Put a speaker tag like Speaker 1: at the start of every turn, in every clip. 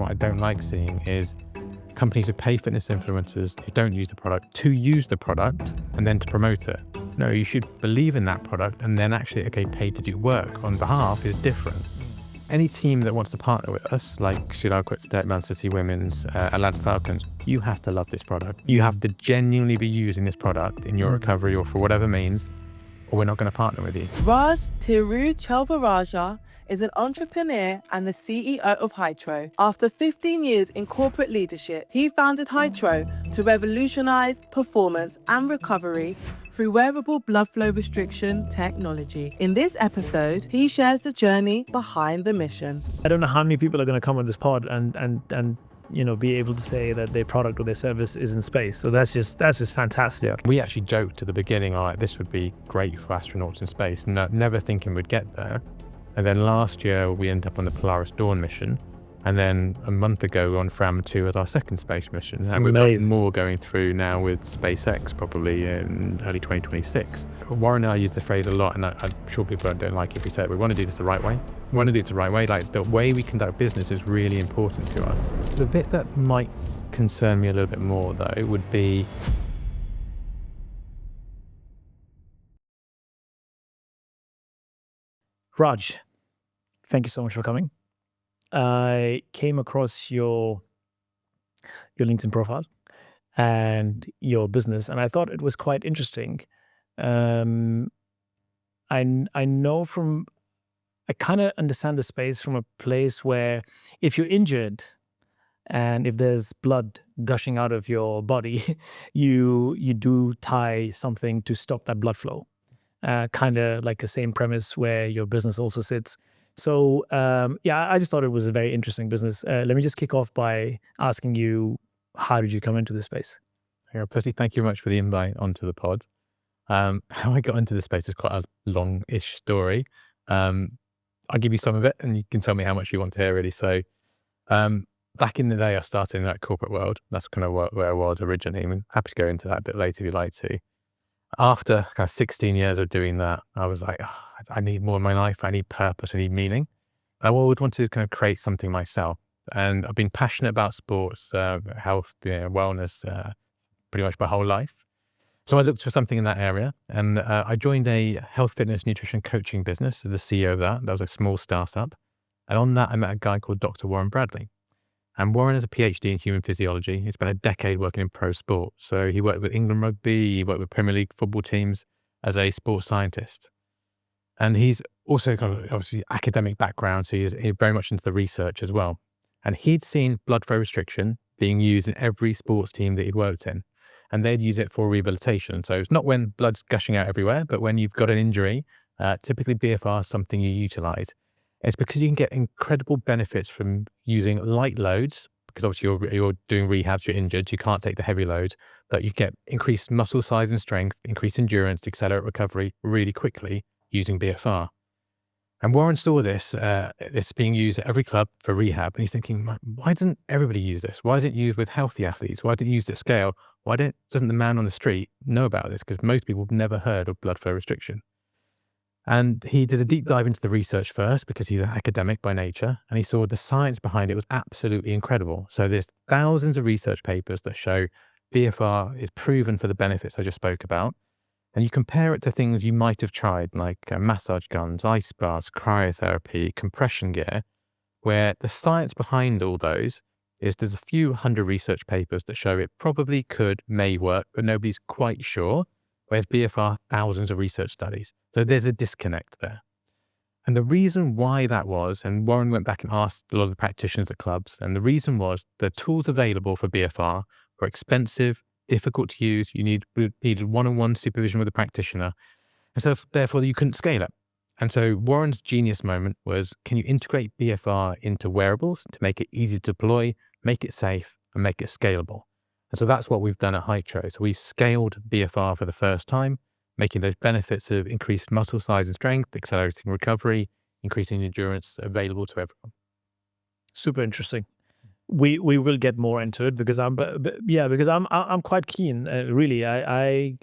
Speaker 1: what I don't like seeing is companies who pay fitness influencers who don't use the product to use the product and then to promote it. No, you should believe in that product and then actually, pay to do work on behalf is different. Any team that wants to partner with us, like Sri-Lankan Man City Women's, Atlanta Falcons, you have to love this product. You have to genuinely be using this product in your recovery or for whatever means, or we're not going to partner with you.
Speaker 2: Raj Tiruthelvaraja is an entrepreneur and the CEO of Hytro. After 15 years in corporate leadership, he founded Hytro to revolutionize performance and recovery through wearable blood flow restriction technology. In this episode, he shares the journey behind the mission.
Speaker 3: I don't know how many people are going to come on this pod and be able to say that their product or their service is in space. So that's just fantastic.
Speaker 1: We actually joked at the beginning, this would be great for astronauts in space, never thinking we'd get there. And then last year we ended up on the Polaris Dawn mission. And then a month ago we were on Fram 2 as our second space mission.
Speaker 3: It's
Speaker 1: and we've got
Speaker 3: amazing.
Speaker 1: more going through now with SpaceX probably in early 2026. Warren and I use the phrase a lot, and I'm sure people don't like it if we say it. We want to do this the right way. We want to do it the right way. Like, the way we conduct business is really important to us. The bit that might concern me a little bit more though would be
Speaker 3: Raj, thank you so much for coming. I came across your LinkedIn profile and your business, and I thought it was quite interesting. I know I kind of understand the space from a place where if you're injured and if there's blood gushing out of your body, you do tie something to stop that blood flow. Kind of like the same premise where your business also sits. So I just thought it was a very interesting business. Let me just kick off by asking you, how did you come into this space?
Speaker 1: Firstly, thank you very much for the invite onto the pod. How I got into this space is quite a long-ish story. I'll give you some of it and you can tell me how much you want to hear really. So back in the day, I started in that corporate world. That's kind of where I was originally. I'm happy to go into that a bit later if you'd like to. After kind of 16 years of doing that, I was like, I need more in my life. I need purpose. I need meaning. I would want to kind of create something myself. And I've been passionate about sports, health, wellness, pretty much my whole life. So I looked for something in that area, and I joined a health, fitness, nutrition coaching business as the CEO of that. That was a small startup. And on that, I met a guy called Dr. Warren Bradley. And Warren has a PhD in human physiology. He spent a decade working in pro sport. So he worked with England Rugby, he worked with Premier League football teams as a sports scientist. And he's also kind of obviously academic background, so he's very much into the research as well. And he'd seen blood flow restriction being used in every sports team that he'd worked in. And they'd use it for rehabilitation. So it's not when blood's gushing out everywhere, but when you've got an injury, typically BFR is something you utilize. It's because you can get incredible benefits from using light loads, because obviously you're doing rehabs, you're injured, you can't take the heavy loads, but you get increased muscle size and strength, increased endurance, accelerate recovery really quickly using BFR. And Warren saw this being used at every club for rehab, and he's thinking, why doesn't everybody use this? Why isn't it used with healthy athletes? Why isn't it used at scale? Why doesn't the man on the street know about this? Because most people have never heard of blood flow restriction. And he did a deep dive into the research first because he's an academic by nature, and he saw the science behind it was absolutely incredible. So there's thousands of research papers that show BFR is proven for the benefits I just spoke about. And you compare it to things you might have tried, like massage guns, ice baths, cryotherapy, compression gear, where the science behind all those is there's a few hundred research papers that show it probably may work, but nobody's quite sure. Whereas BFR, thousands of research studies. So there's a disconnect there. And the reason why that was, and Warren went back and asked a lot of the practitioners at clubs, and the reason was the tools available for BFR were expensive, difficult to use. You needed one-on-one supervision with a practitioner. And so therefore you couldn't scale it. And so Warren's genius moment was, can you integrate BFR into wearables to make it easy to deploy, make it safe, and make it scalable? And so that's what we've done at Hytro. So we've scaled BFR for the first time, making those benefits of increased muscle size and strength, accelerating recovery, increasing endurance available to everyone.
Speaker 3: Super interesting. We will get more into it because I'm quite keen. Really, I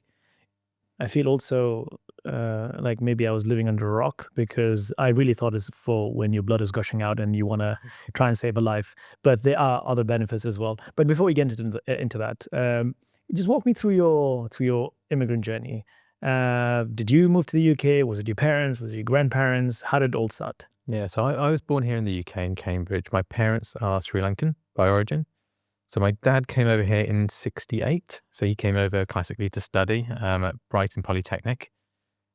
Speaker 3: feel also like maybe I was living under a rock, because I really thought it's for when your blood is gushing out and you want to try and save a life. But there are other benefits as well. But before we get into that, just walk me through your immigrant journey. Did you move to the UK? Was it your parents? Was it your grandparents? How did it all start?
Speaker 1: Yeah, so I was born here in the UK in Cambridge. My parents are Sri Lankan by origin. So my dad came over here in 68. So he came over classically to study at Brighton Polytechnic.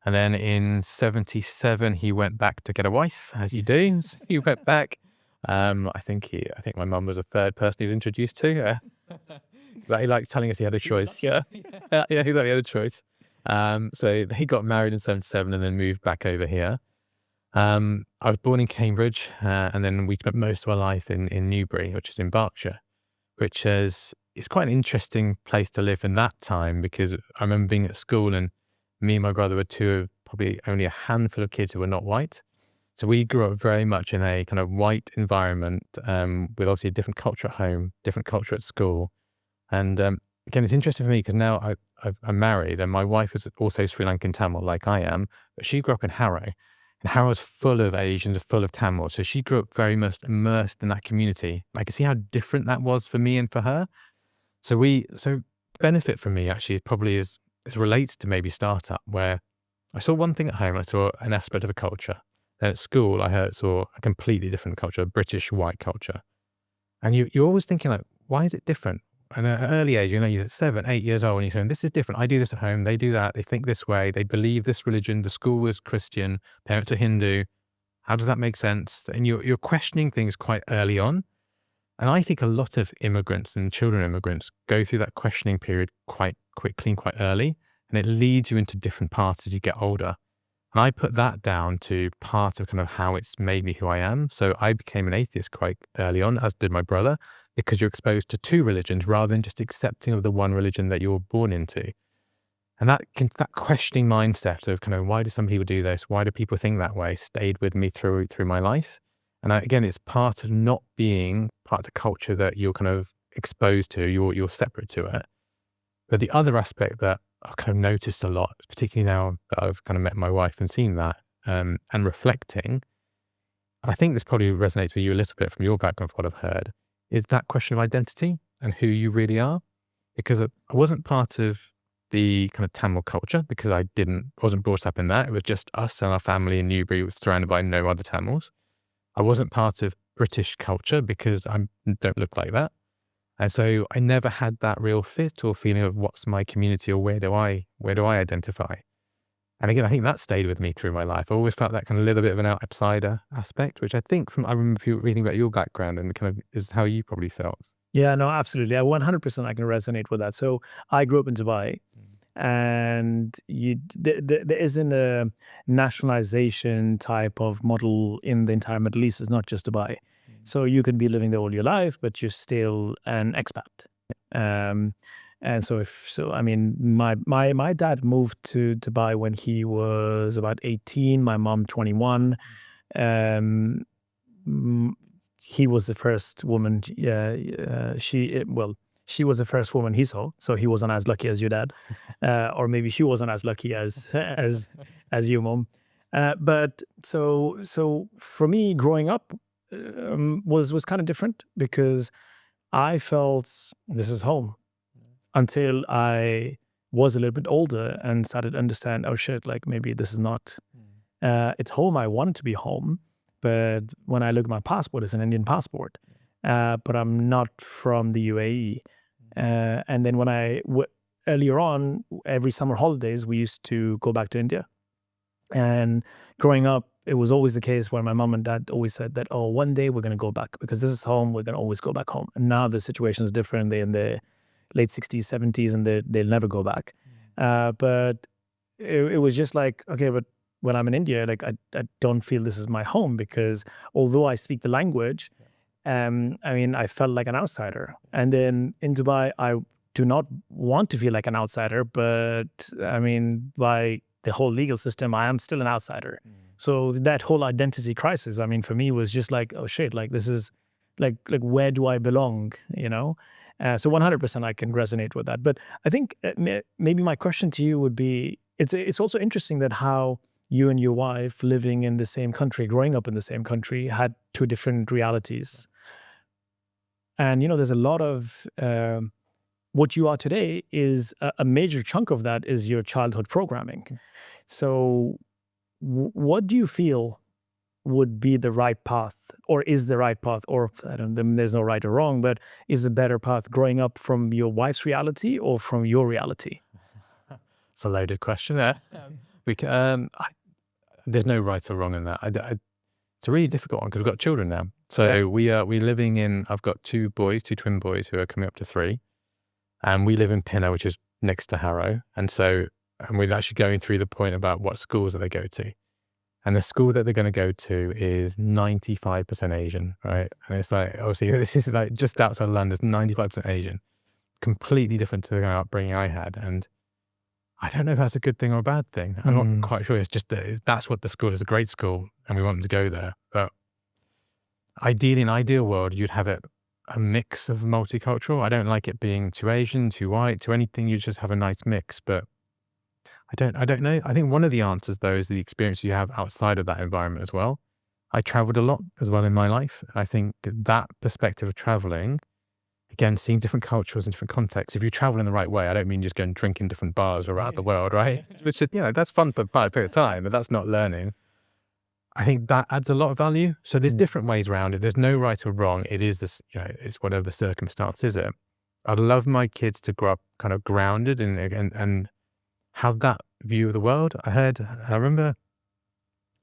Speaker 1: And then in 77, he went back to get a wife, as you do. So he went back. I think my mum was the third person he was introduced to. But he likes telling us he had a choice. Yeah, yeah, he had a choice. So he got married in 77 and then moved back over here. I was born in Cambridge, and then we spent most of our life in Newbury, which is in Berkshire, which it's quite an interesting place to live in that time, because I remember being at school and me and my brother were two of probably only a handful of kids who were not white. So we grew up very much in a kind of white environment, with obviously a different culture at home, different culture at school. And again, it's interesting for me because now I'm married and my wife is also Sri Lankan Tamil like I am, but she grew up in Harrow. And Harrow's full of Asians, full of Tamil. So she grew up very much immersed in that community. I can see how different that was for me and for her. So benefit for me actually probably is relates to maybe startup, where I saw one thing at home, I saw an aspect of a culture. Then at school, I saw a completely different culture, a British white culture. And you're always thinking like, why is it different? And at an early age, you're 7, 8 years old, and you're saying, this is different. I do this at home. They do that. They think this way. They believe this religion. The school was Christian. Parents are Hindu. How does that make sense? And you're questioning things quite early on. And I think a lot of immigrants and children of immigrants go through that questioning period quite quickly and quite early. And it leads you into different paths as you get older. And I put that down to part of kind of how it's made me who I am. So I became an atheist quite early on, as did my brother, because you're exposed to two religions rather than just accepting of the one religion that you're born into. And that questioning mindset of kind of, why do some people do this? Why do people think that way? Stayed with me through my life. And again, it's part of not being part of the culture that you're kind of exposed to. You're separate to it. But the other aspect that I've kind of noticed a lot, particularly now that I've kind of met my wife and seen that, and reflecting, I think this probably resonates with you a little bit from your background, from what I've heard, is that question of identity and who you really are. Because I wasn't part of the kind of Tamil culture, because I wasn't brought up in that. It was just us and our family in Newbury, surrounded by no other Tamils. I wasn't part of British culture because I don't look like that. And so I never had that real fit or feeling of what's my community, or where do I identify? And again, I think that stayed with me through my life. I always felt that kind of little bit of an outsider aspect, which I think I remember reading about your background and kind of is how you probably felt.
Speaker 3: Yeah, no, absolutely. 100% I can resonate with that. So I grew up in Dubai, and there isn't a nationalization type of model in the entire Middle East. It's not just Dubai. So you can be living there all your life, but you're still an expat. And so I mean, my dad moved to Dubai when he was about 18, my mom 21. He was the first woman. She was the first woman he saw, so he wasn't as lucky as your dad, or maybe she wasn't as lucky as you, mom. But so for me, growing up was kind of different, because I felt this is home until I was a little bit older and started to understand, oh shit, like maybe this is not, it's home. I want it to be home. But when I look at my passport, it's an Indian passport, but I'm not from the UAE. And then earlier on, every summer holidays, we used to go back to India. And growing up, it was always the case where my mom and dad always said that, oh, one day we're going to go back because this is home. We're going to always go back home. And now the situation is different. They're in their late 60s, 70s, and they'll never go back. But it was just like, okay, but when I'm in India, like I don't feel this is my home, because although I speak the language, I mean, I felt like an outsider. And then in Dubai, I do not want to feel like an outsider, but I mean, by the whole legal system, I am still an outsider. So that whole identity crisis, I mean, for me was just like, oh shit, like this is like where do I belong, you know? So 100% I can resonate with that. But I think maybe my question to you would be, it's also interesting that how you and your wife living in the same country, growing up in the same country, had two different realities. And there's a lot of what you are today is a major chunk of that is your childhood programming. So what do you feel would be the right path, or is the right path, or I don't know, there's no right or wrong, but is a better path growing up from your wife's reality or from your reality?
Speaker 1: It's a loaded question there. We can, there's no right or wrong in that. It's a really difficult one because we've got children now. So we're living in, I've got two twin boys who are coming up to 3. And we live in Pinner, which is next to Harrow. And we're actually going through the point about what schools that they go to. And the school that they're going to go to is 95% Asian, right? And it's like, obviously, this is like just outside of London, it's 95% Asian. Completely different to the upbringing I had. And I don't know if that's a good thing or a bad thing. I'm not quite sure. It's just that that's what the school is, a great school, and we want them to go there. But ideally, in an ideal world, you'd have it a mix of multicultural. I don't like it being too Asian, too white, too anything. You just have a nice mix. But I don't know. I think one of the answers, though, is the experience you have outside of that environment as well. I traveled a lot as well in my life. I think that perspective of traveling, again, seeing different cultures and different contexts. If you travel in the right way, I don't mean just go and drink in different bars around the world, right? Which is, that's fun for a period of time, but that's not learning. I think that adds a lot of value. So there's different ways around it. There's no right or wrong. It is this, it's whatever the circumstance is. I'd love my kids to grow up kind of grounded and have that view of the world. I remember,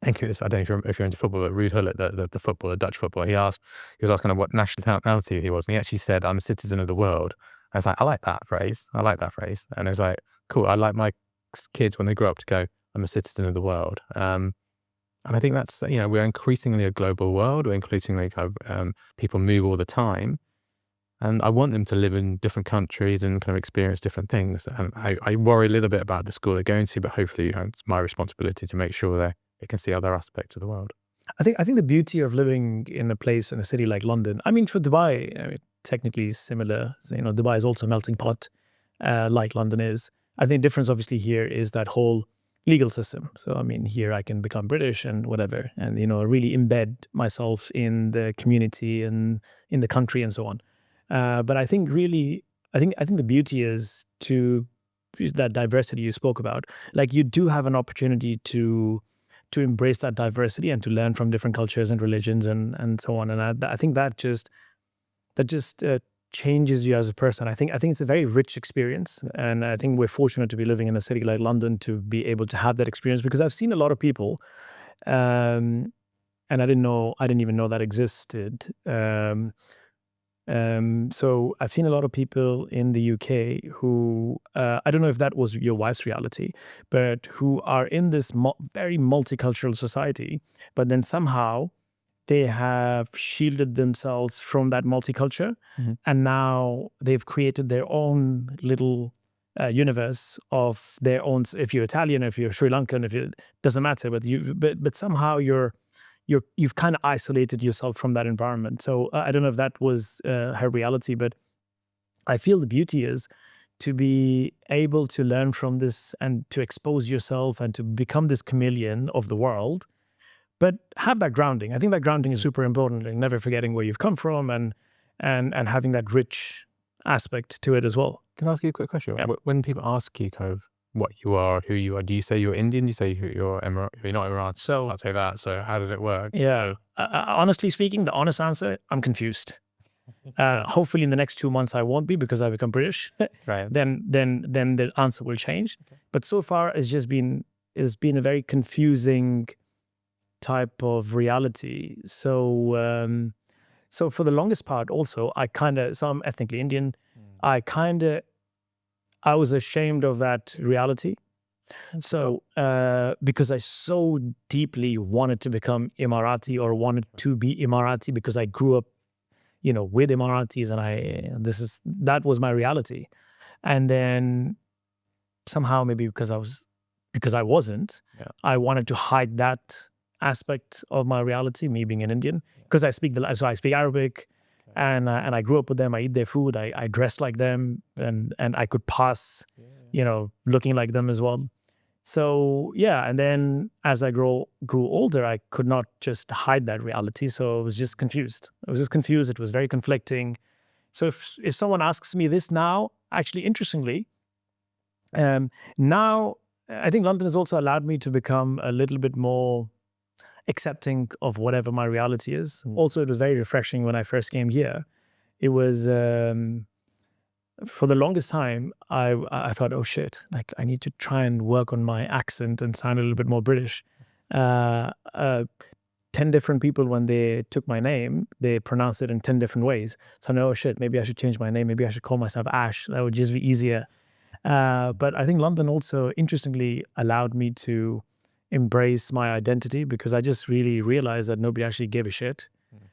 Speaker 1: I don't know if you're into football, but Ruud Gullit, the Dutch footballer, he was asked kind of what nationality he was. And he actually said, I'm a citizen of the world. I was like, I like that phrase. And I was like, cool. I like my kids when they grow up to go, I'm a citizen of the world. And I think that's, we're increasingly a global world. We're increasingly people move all the time. And I want them to live in different countries and kind of experience different things. And I worry a little bit about the school they're going to, but hopefully it's my responsibility to make sure they can see other aspects of the world.
Speaker 3: I think the beauty of living in a city like London, I mean, for Dubai, technically similar. So, Dubai is also a melting pot, like London is. I think the difference obviously here is that whole legal system. So, I mean, here I can become British and whatever, and, really embed myself in the community and in the country and so on. But I think really, I think the beauty is that diversity you spoke about. Like, you do have an opportunity to embrace that diversity and to learn from different cultures and religions and so on. And I think that just changes you as a person. I think it's a very rich experience, and I think we're fortunate to be living in a city like London to be able to have that experience, because I've seen a lot of people, and I didn't even know that existed. So I've seen a lot of people in the UK who, I don't know if that was your wife's reality, but who are in this very multicultural society, but then somehow they have shielded themselves from that multiculture, and now they've created their own little universe of their own. If you're Italian, if you're Sri Lankan, doesn't matter, but somehow you've kind of isolated yourself from that environment. So I don't know if that was her reality, but I feel the beauty is to be able to learn from this and to expose yourself and to become this chameleon of the world, but have that grounding. I think that grounding is super important, and never forgetting where you've come from and having that rich aspect to it as well.
Speaker 1: Can I ask you a quick question?
Speaker 3: Yeah.
Speaker 1: When people ask you kind of what you are, who you are, do you say you're Indian? Do you say you're you're not Emirati?
Speaker 3: So
Speaker 1: I'd say that. So how does it work?
Speaker 3: Yeah, honestly speaking, the honest answer, I'm confused. Hopefully in the next 2 months I won't be, because I become British.
Speaker 1: Right.
Speaker 3: Then the answer will change. Okay. But so far it's been a very confusing type of reality. So so for the longest part also, so I'm ethnically Indian. I was ashamed of that reality. So because I so deeply wanted to become Emirati, or wanted to be Emirati, because I grew up, with Emiratis, and that was my reality. And then somehow, maybe because I wasn't, I wanted to hide that aspect of my reality, me being an Indian, because I speak Arabic. And I grew up with them. I eat their food. I dressed like them, and I could pass, looking like them as well. So yeah, and then as I grew older, I could not just hide that reality. So I was just confused. It was very conflicting. So if someone asks me this now, actually, interestingly, now I think London has also allowed me to become a little bit more accepting of whatever my reality is. Also, it was very refreshing when I first came here. It was for the longest time, I thought, oh shit, like I need to try and work on my accent and sound a little bit more British. 10 different people, when they took my name, they pronounced it in 10 different ways. So I know, oh shit, maybe I should change my name. Maybe I should call myself Ash. That would just be easier. But I think London also, interestingly, allowed me to embrace my identity, because I just really realized that nobody actually gave a shit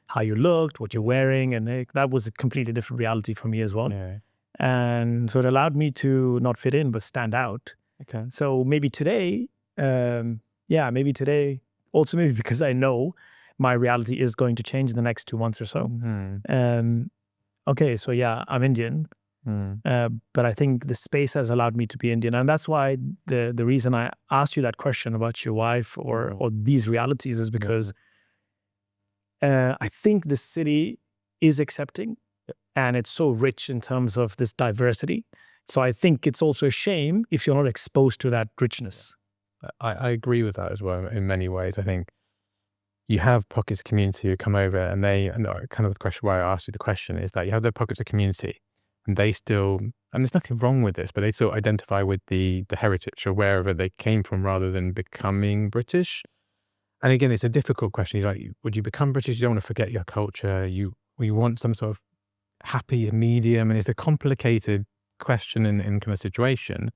Speaker 3: how you looked, what you're wearing. And that was a completely different reality for me as well.
Speaker 1: Yeah.
Speaker 3: And so it allowed me to not fit in, but stand out.
Speaker 1: Okay.
Speaker 3: So maybe today, also maybe because I know my reality is going to change in the next 2 months or so. Okay, so yeah, I'm Indian, but I think the space has allowed me to be Indian. And that's why the reason I asked you that question about your wife or these realities is because I think the city is accepting. And it's so rich in terms of this diversity. So I think it's also a shame if you're not exposed to that richness.
Speaker 1: I agree with that as well in many ways. I think you have pockets of community who come over and kind of the question why I asked you the question is that you have their pockets of community and they still, and there's nothing wrong with this, but they still identify with the heritage or wherever they came from rather than becoming British. And again, it's a difficult question. You're like, would you become British? You don't want to forget your culture. You want some sort of happy medium, and it's a complicated question in kind of situation.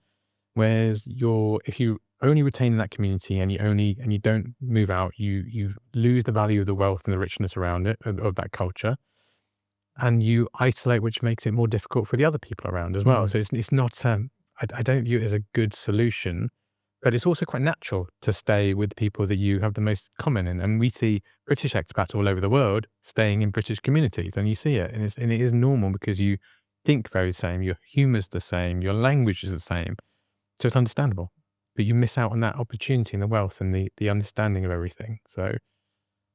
Speaker 1: Whereas if you only retain that community and you don't move out, you lose the value of the wealth and the richness around it of that culture, and you isolate, which makes it more difficult for the other people around as well. So it's not. I don't view it as a good solution. But it's also quite natural to stay with people that you have the most common in. And we see British expats all over the world staying in British communities, and you see it. And it is normal because you think very the same, your humor's the same, your language is the same. So it's understandable. But you miss out on that opportunity and the wealth and the understanding of everything. So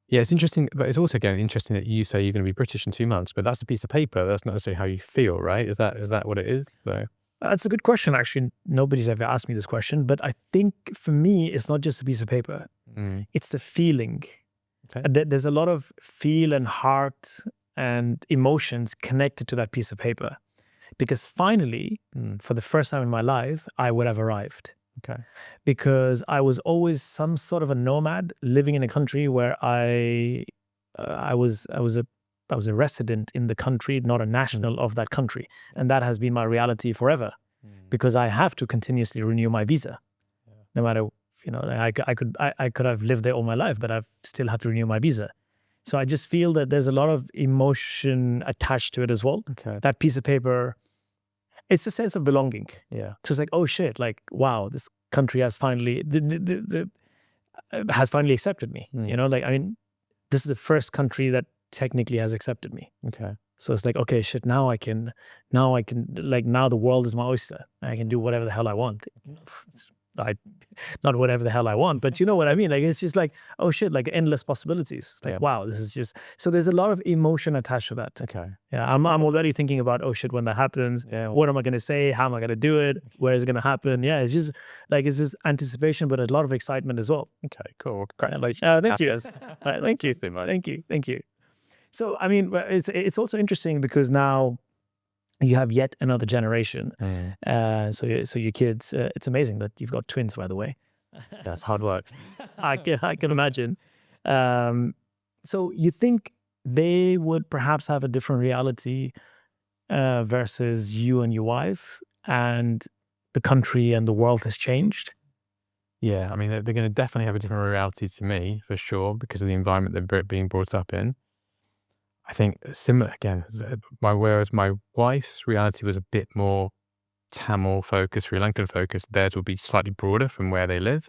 Speaker 1: yeah, it's interesting. But it's also, again, interesting that you say you're going to be British in 2 months, but that's a piece of paper. That's not necessarily how you feel, right? Is that what it is? So.
Speaker 3: That's a good question, actually. Nobody's ever asked me this question, but I think for me, it's not just a piece of paper. It's the feeling. Okay. There's a lot of feel and heart and emotions connected to that piece of paper. Because finally, for the first time in my life, I would have arrived.
Speaker 1: Okay.
Speaker 3: Because I was always some sort of a nomad living in a country where I was a resident in the country, not a national of that country. And that has been my reality forever because I have to continuously renew my visa. No matter, I could have lived there all my life, but I still have to renew my visa. So I just feel that there's a lot of emotion attached to it as well.
Speaker 1: Okay.
Speaker 3: That piece of paper, it's a sense of belonging.
Speaker 1: Yeah.
Speaker 3: So it's like, oh shit, like, wow, this country has finally, has finally accepted me. This is the first country that technically has accepted me.
Speaker 1: Okay.
Speaker 3: So it's like, okay, shit, now the world is my oyster. I can do whatever the hell I want. Not whatever the hell I want, but you know what I mean? Like, it's just like, oh shit, like endless possibilities. It's like, wow, this is just, so there's a lot of emotion attached to that.
Speaker 1: Okay.
Speaker 3: Yeah. I'm already thinking about, oh shit, when that happens, what am I going to say? How am I going to do it? Where is it going to happen? Yeah. It's just like, it's this anticipation, but a lot of excitement as well.
Speaker 1: Okay, cool. Congratulations.
Speaker 3: Thank you. Thank you. Thank you. So, I mean, it's also interesting because now you have yet another generation. So your kids, it's amazing that you've got twins, by the way.
Speaker 1: That's hard work.
Speaker 3: I can imagine. So you think they would perhaps have a different reality versus you and your wife, and the country and the world has changed?
Speaker 1: Yeah, I mean, they're going to definitely have a different reality to me, for sure, because of the environment they're being brought up in. I think similar, again, whereas my wife's reality was a bit more Tamil focused, Sri-Lankan focused, theirs will be slightly broader from where they live.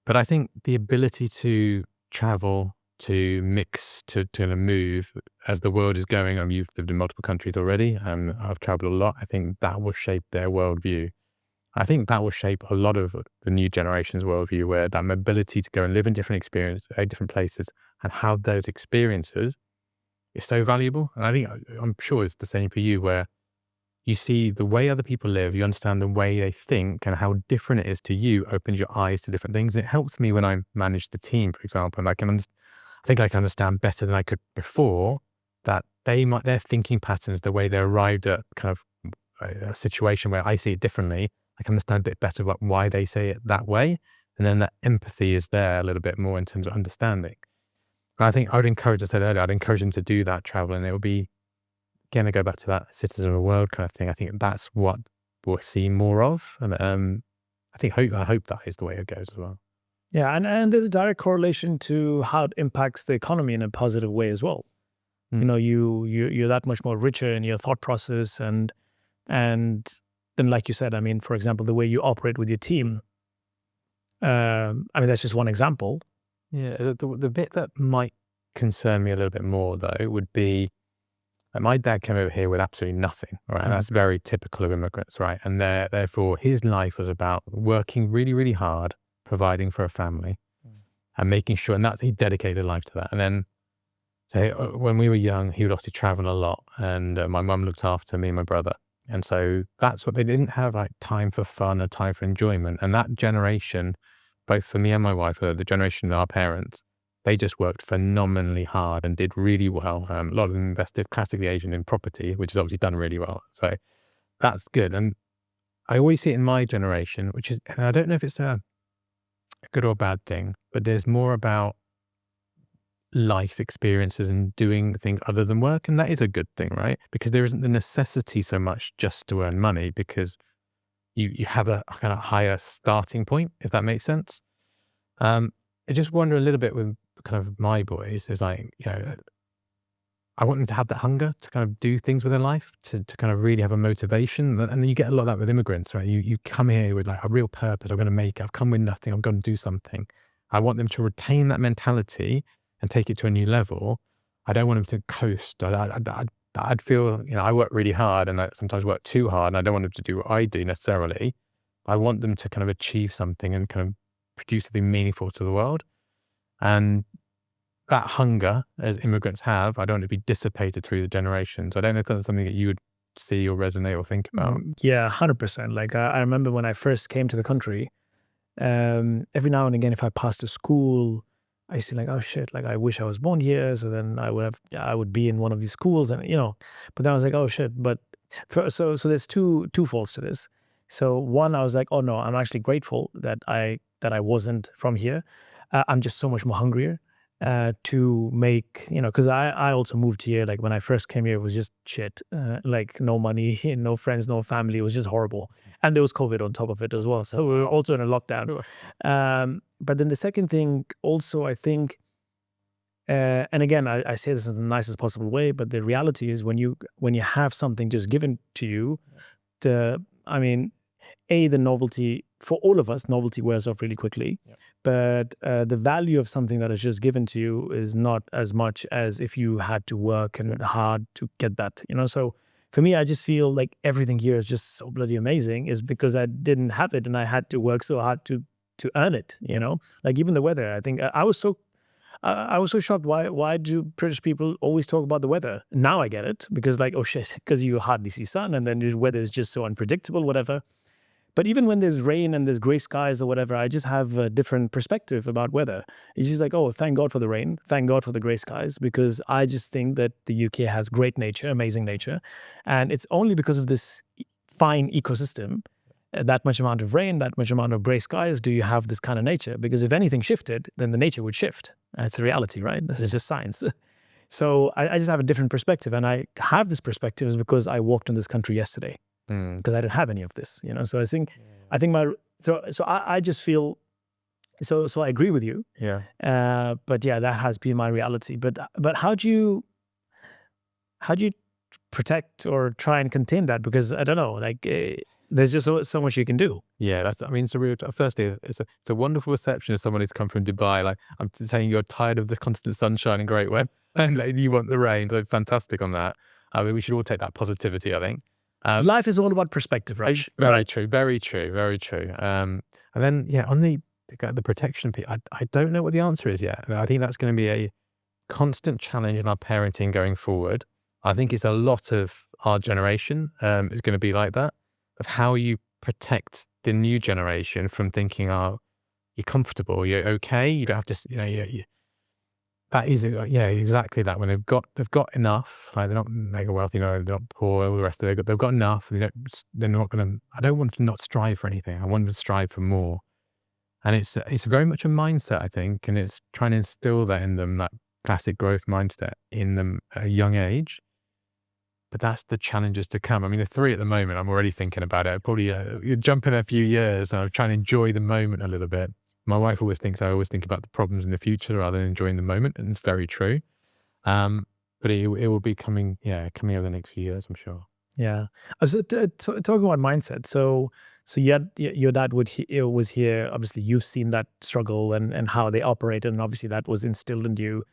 Speaker 1: But I think the ability to travel, to mix, to move as the world is going, you've lived in multiple countries already, and I've traveled a lot. I think that will shape their worldview. I think that will shape a lot of the new generation's worldview, where that mobility to go and live in different different places, and how those experiences is so valuable. And I think, I'm sure it's the same for you, where you see the way other people live, you understand the way they think, and how different it is to you opens your eyes to different things. It helps me when I manage the team, for example, and I think I can understand better than I could before that their thinking patterns, the way they arrived at kind of a situation where I see it differently, I can understand a bit better about why they say it that way. And then that empathy is there a little bit more in terms of understanding. And I think I would encourage, I said earlier, I'd encourage them to do that travel, and it will be, again, I go back to that citizen of the world kind of thing. I think that's what we'll see more of. And I hope that is the way it goes as well.
Speaker 3: Yeah, and there's a direct correlation to how it impacts the economy in a positive way as well. You know, you're that much more richer in your thought process, and then, like you said, I mean, for example, the way you operate with your team. I mean, that's just one example.
Speaker 1: Yeah, the bit that might concern me a little bit more, though, would be, like, my dad came over here with absolutely nothing, right? And that's very typical of immigrants, right? And therefore, his life was about working really, really hard, providing for a family, and making sure, and he dedicated life to that. And then, so when we were young, he would obviously travel a lot, and my mum looked after me and my brother. And so that's what they didn't have, like, time for fun or time for enjoyment. And that generation, both for me and my wife, the generation of our parents, they just worked phenomenally hard and did really well. A lot of them invested, classically Asian, in property, which has obviously done really well. So that's good. And I always see it in my generation, which is, and I don't know if it's a good or bad thing, but there's more about life experiences and doing things other than work. And that is a good thing, right? Because there isn't the necessity so much just to earn money, because you have a kind of higher starting point, if that makes sense. I just wonder a little bit with kind of my boys, is like, you know, I want them to have that hunger to kind of do things with their life, to kind of really have a motivation. And you get a lot of that with immigrants, right? You come here with like a real purpose. I'm going to make it. I've come with nothing. I'm going to do something. I want them to retain that mentality and take it to a new level. I don't want them to coast. I'd feel, you know, I work really hard, and I sometimes work too hard, and I don't want them to do what I do necessarily. I want them to kind of achieve something and kind of produce something meaningful to the world. And that hunger, as immigrants have, I don't want to be dissipated through the generations. I don't know if that's something that you would see or resonate or think about.
Speaker 3: Yeah, 100%. Like I remember when I first came to the country, every now and again, if I passed a school, I used to be like, oh shit, like I wish I was born here. So then I would be in one of these schools, and, you know, but then I was like, oh shit. But so there's two faults to this. So one, I was like, oh no, I'm actually grateful that I wasn't from here. I'm just so much more hungrier to make, you know, because I also moved here. Like when I first came here, it was just shit. Like no money, no friends, no family. It was just horrible. And there was COVID on top of it as well. So we were also in a lockdown. But then the second thing also, I think, and again, I say this in the nicest possible way, but the reality is when you have something just given to you, the novelty, for all of us, novelty wears off really quickly. Yep. But the value of something that is just given to you is not as much as if you had to work and hard to get that, you know? So for me, I just feel like everything here is just so bloody amazing, is because I didn't have it and I had to work so hard to earn it, you know? Like even the weather, I think I was so shocked. Why do British people always talk about the weather? Now I get it, because like, oh shit, because you hardly see sun, and then the weather is just so unpredictable, whatever. But even when there's rain and there's gray skies or whatever, I just have a different perspective about weather. It's just like, oh, thank God for the rain. Thank God for the gray skies, because I just think that the UK has great nature, amazing nature. And it's only because of this fine ecosystem, that much amount of rain, that much amount of gray skies, do you have this kind of nature. Because if anything shifted, then the nature would shift. It's a reality, right? This is just science. So I just have a different perspective. And I have this perspective is because I walked in this country yesterday. Because I didn't have any of this, you know. So I think I just feel so I agree with you.
Speaker 1: Yeah.
Speaker 3: But yeah, that has been my reality. But how do you protect or try and contain that? Because I don't know, like there's just so much you can do.
Speaker 1: Yeah, firstly, it's a wonderful perception of someone who's come from Dubai. Like I'm saying, you're tired of the constant sunshine and great weather, and like, you want the rain. So fantastic on that. I mean, we should all take that positivity, I think.
Speaker 3: Life is all about perspective, right?
Speaker 1: Very true, very true, very true. And then, on the protection piece, I don't know what the answer is yet. I think that's going to be a constant challenge in our parenting going forward. I think it's a lot of our generation is going to be like that, of how you protect the new generation from thinking, oh, you're comfortable, you're okay, you don't have to, that is, exactly that. When they've got enough, like they're not mega wealthy, they're not poor, all the rest of it. They've got enough. They're not going to. I don't want to not strive for anything. I want them to strive for more. And it's very much a mindset, I think, and it's trying to instill that in them, that classic growth mindset in them at a young age. But that's the challenges to come. I mean, the 3 at the moment, I'm already thinking about it. Probably you jump in a few years, and I'm trying to enjoy the moment a little bit. My wife always thinks I always think about the problems in the future rather than enjoying the moment, and it's very true. But it will be coming over the next few years, I'm sure.
Speaker 3: Yeah. So talking about mindset. So your dad was here. Obviously, you've seen that struggle and how they operated, and obviously that was instilled in you.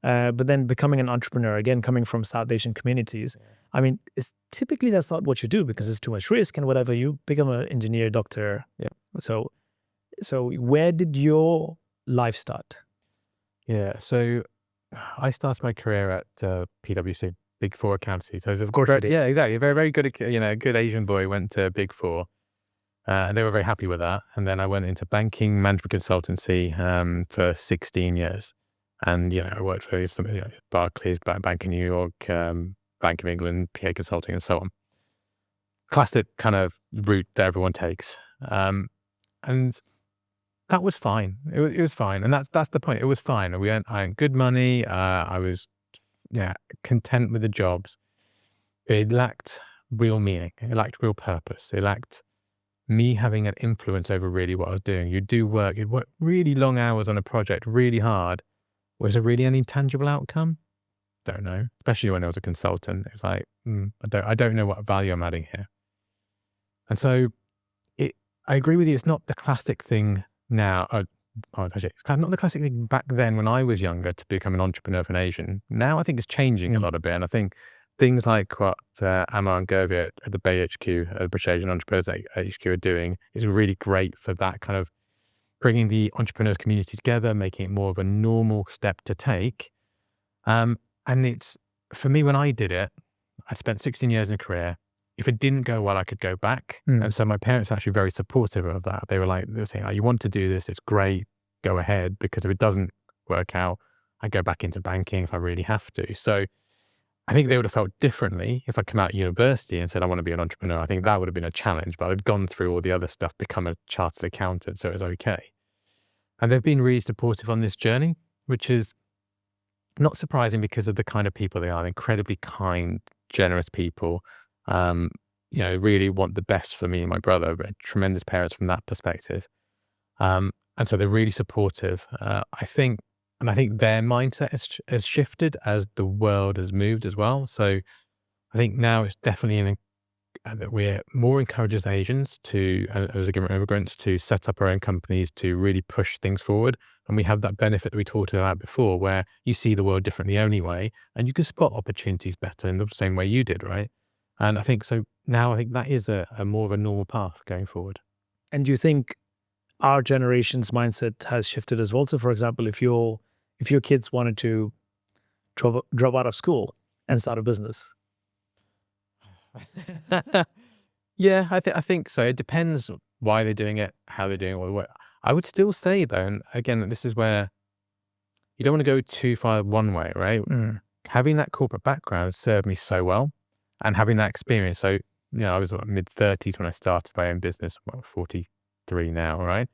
Speaker 3: But then becoming an entrepreneur, again, coming from South Asian communities, I mean, typically that's not what you do because it's too much risk and whatever. You become an engineer, doctor.
Speaker 1: Yeah.
Speaker 3: So where did your life start?
Speaker 1: Yeah. So I started my career at PwC, Big Four accountancy. So
Speaker 3: Of course you did.
Speaker 1: yeah, exactly. Very, very good. Good Asian boy went to Big Four, and they were very happy with that. And then I went into banking, management consultancy for 16 years. And, I worked for some Barclays, Bank of New York, Bank of England, PA Consulting, and so on. Classic kind of route that everyone takes. And that was fine. It was fine. And that's the point. It was fine. I earned good money. I was, content with the jobs. It lacked real meaning. It lacked real purpose. It lacked me having an influence over really what I was doing. You'd work really long hours on a project, really hard. Was there really any tangible outcome? Don't know. Especially when I was a consultant. It's like, I don't know what value I'm adding here. And so I agree with you. It's not the classic thing now. It's kind of not the classic thing back then when I was younger to become an entrepreneur for an Asian. Now I think it's changing a lot a bit. And I think things like what Amar and Gervit at the Bay HQ, the British Asian Entrepreneurs HQ are doing is really great for that kind of bringing the entrepreneurs community together, making it more of a normal step to take. And it's, for me, when I did it, I spent 16 years in a career. If it didn't go well, I could go back. And so my parents were actually very supportive of that. They were saying, oh, you want to do this, it's great, go ahead. Because if it doesn't work out, I go back into banking if I really have to. So I think they would have felt differently if I'd come out of university and said, I want to be an entrepreneur. I think that would have been a challenge, but I'd gone through all the other stuff, become a chartered accountant, so it was okay. And they've been really supportive on this journey, which is not surprising because of the kind of people they are. They're incredibly kind, generous people, really want the best for me and my brother, tremendous parents from that perspective. And so they're really supportive. I think their mindset has shifted as the world has moved as well. So I think now it's definitely that we're more encouraged as Asians as immigrants to set up our own companies, to really push things forward. And we have that benefit that we talked about before, where you see the world differently anyway, and you can spot opportunities better in the same way you did, right? And I think so now I think that is a more of a normal path going forward.
Speaker 3: And do you think our generation's mindset has shifted as well? So for example, if your kids wanted to drop out of school and start a business.
Speaker 1: Yeah, I think so. It depends why they're doing it, how they're doing it. I would still say though, and again, this is where you don't want to go too far one way, right? Having that corporate background served me so well, and having that experience. So, I was mid-30s when I started my own business, 43 now, right?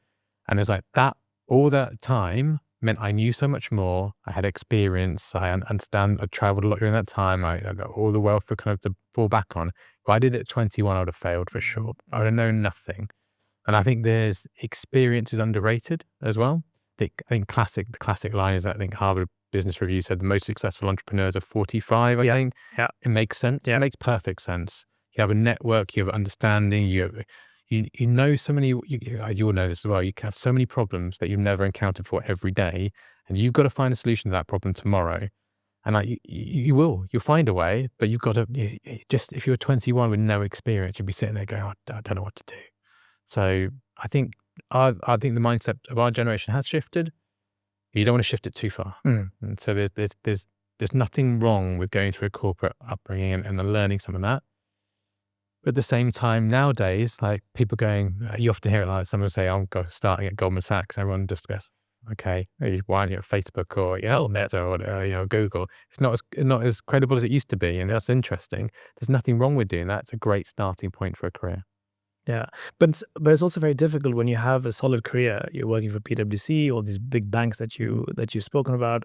Speaker 1: And it was like that, all that time meant I knew so much more. I had experience. I understand. I traveled a lot during that time. I got all the wealth to fall back on. If I did it at 21, I would have failed for sure. I would have known nothing. And I think experience is underrated as well. I think the classic line is, I think Harvard Business Review said the most successful entrepreneurs are 45. I think it makes sense. It makes perfect sense. You have a network, you have understanding, you know so many, you'll know this as well, you can have so many problems that you've never encountered for every day, and you've got to find a solution to that problem tomorrow. And like you'll find a way, but you've got to just, if you're 21 with no experience, you'd be sitting there going, I don't know what to do. So I think the mindset of our generation has shifted. You don't want to shift it too far. And so there's nothing wrong with going through a corporate upbringing and then learning some of that. But at the same time, nowadays, like people going, you often hear it like someone say, I'm starting at Goldman Sachs. Everyone just goes, okay, why aren't you at Facebook or Meta or Google? It's not as credible as it used to be, and that's interesting. There's nothing wrong with doing that. It's a great starting point for a career.
Speaker 3: Yeah, but it's also very difficult when you have a solid career. You're working for PwC or these big banks that you've spoken about.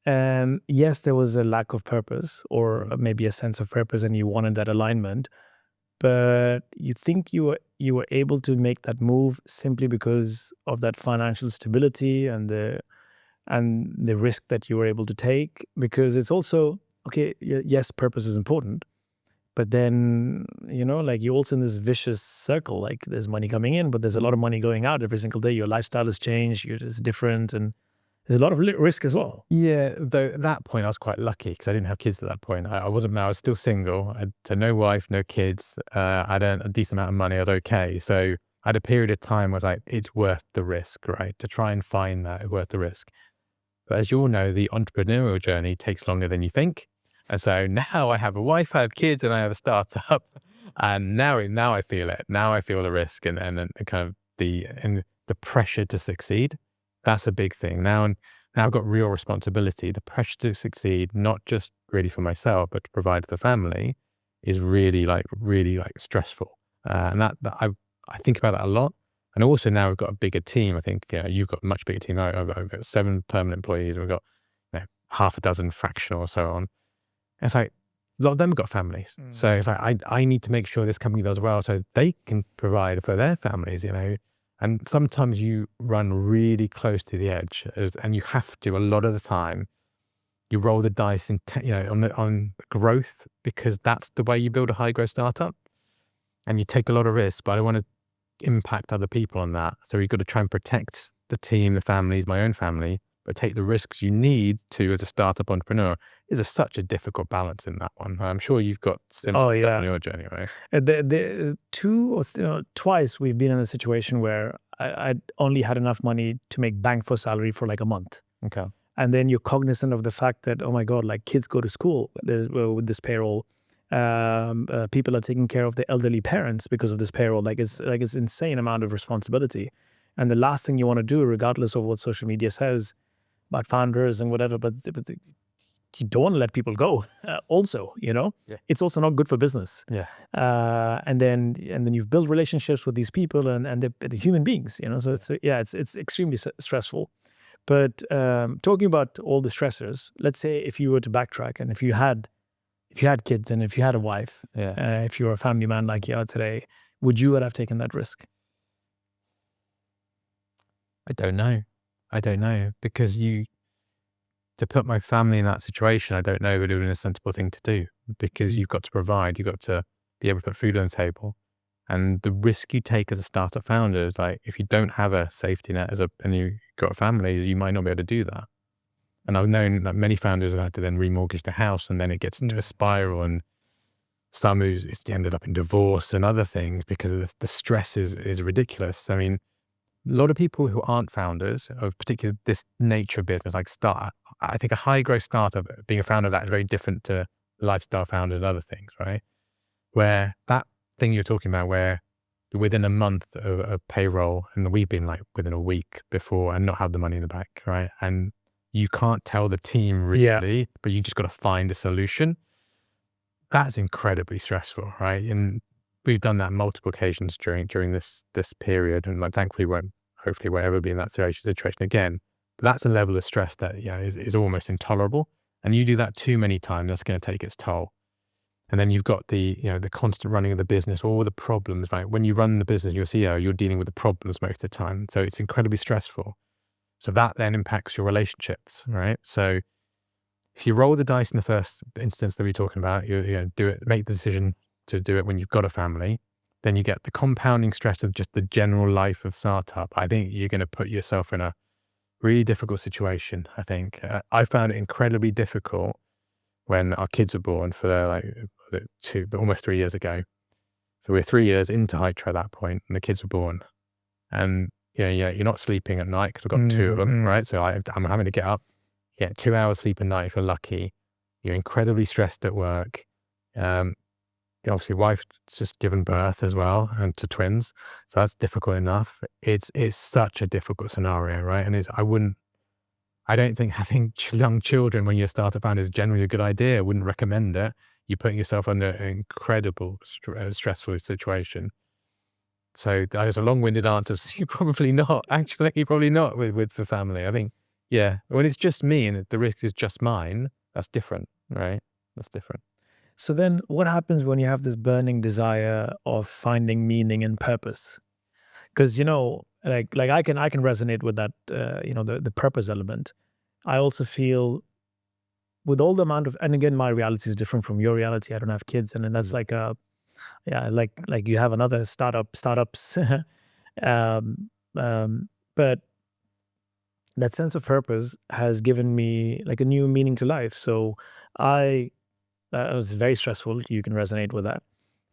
Speaker 3: Yes, there was a lack of purpose or maybe a sense of purpose, and you wanted that alignment. But you think you were able to make that move simply because of that financial stability and the risk that you were able to take? Because it's also okay. Yes, purpose is important, but then like you're also in this vicious circle. Like there's money coming in, but there's a lot of money going out every single day. Your lifestyle has changed. It's different, and there's a lot of risk as well.
Speaker 1: Yeah, though at that point I was quite lucky because I didn't have kids at that point. I wasn't married, I was still single. I had no wife, no kids. I'd earned a decent amount of money. I was okay. So I had a period of time where like it's worth the risk, right? To try and find that worth the risk. But as you all know, the entrepreneurial journey takes longer than you think. And so now I have a wife, I have kids, and I have a startup. And now I feel it. Now I feel the risk and kind of the pressure to succeed. That's a big thing. Now I've got real responsibility. The pressure to succeed, not just really for myself, but to provide for the family, is really stressful. And that I think about that a lot. And also now we've got a bigger team. I think you've got a much bigger team. I've got 7 permanent employees. We've got half a dozen fractional or so on. And it's like a lot of them have got families. So it's like I need to make sure this company does well so they can provide for their families, And sometimes you run really close to the edge, and you have to. A lot of the time, you roll the dice on growth because that's the way you build a high growth startup, and you take a lot of risks. But I don't want to impact other people on that, so you've got to try and protect the team, the families, my own family, but take the risks you need to as a startup entrepreneur. Is such a difficult balance in that one. I'm sure you've got similar stuff on your journey, right?
Speaker 3: The twice we've been in a situation where I only had enough money to make bank for salary for like a month.
Speaker 1: Okay.
Speaker 3: And then you're cognizant of the fact that, oh my God, like kids go to school with this payroll. People are taking care of their elderly parents because of this payroll. It's insane amount of responsibility. And the last thing you want to do, regardless of what social media says about founders and whatever, but you don't want to let people go. Also, it's also not good for business.
Speaker 1: Yeah.
Speaker 3: And then you've built relationships with these people, and they're human beings. So it's extremely stressful. But talking about all the stressors, let's say if you were to backtrack, and if you had kids, and if you had a wife, if you were a family man like you are today, would you have taken that risk?
Speaker 1: I don't know because to put my family in that situation, I don't know if it would have been a sensible thing to do, because you've got to provide, you've got to be able to put food on the table. And the risk you take as a startup founder is like, if you don't have a safety net and you've got a family, you might not be able to do that. And I've known that many founders have had to then remortgage the house, and then it gets into a spiral, and some who's ended up in divorce and other things because the stress is ridiculous. I mean, a lot of people who aren't founders of particularly this nature of business, like I think a high growth startup, being a founder of that is very different to lifestyle founders and other things, right? Where that thing you're talking about, where within a month of a payroll, and we've been like within a week before, and not have the money in the bank, right? And you can't tell the team really, but you just got to find a solution. That's incredibly stressful, right? And we've done that on multiple occasions during this period, and like thankfully hopefully won't ever be in that situation again. But that's a level of stress that is almost intolerable. And you do that too many times, that's going to take its toll. And then you've got the constant running of the business, all the problems, right? When you run the business, you're CEO, you're dealing with the problems most of the time. So it's incredibly stressful. So that then impacts your relationships, right? So if you roll the dice in the first instance that we're talking about, you do it, make the decision to do it when you've got a family, then you get the compounding stress of just the general life of startup. I think you're going to put yourself in a really difficult situation, I think. I found it incredibly difficult when our kids were born for their almost 3 years ago. So we're 3 years into Hytro at that point, and the kids were born. And you're not sleeping at night because I've got two of them, right? So I'm having to get up, get 2 hours sleep a night if you're lucky. You're incredibly stressed at work. Obviously, wife's just given birth as well, and to twins, so that's difficult enough. It's such a difficult scenario, right? And I don't think having young children when you're a startup founder is generally a good idea. I wouldn't recommend it. You're putting yourself under an incredible stressful situation. So there's a long-winded answer. So probably not. Actually, probably not with the family. I think, when it's just me and the risk is just mine, that's different, right? That's different.
Speaker 3: So then what happens when you have this burning desire of finding meaning and purpose? Because, like I can resonate with that, the purpose element. I also feel with all the amount of, and again, my reality is different from your reality. I don't have kids. And then that's like you have another startups. But that sense of purpose has given me like a new meaning to life. So that was very stressful. You can resonate with that.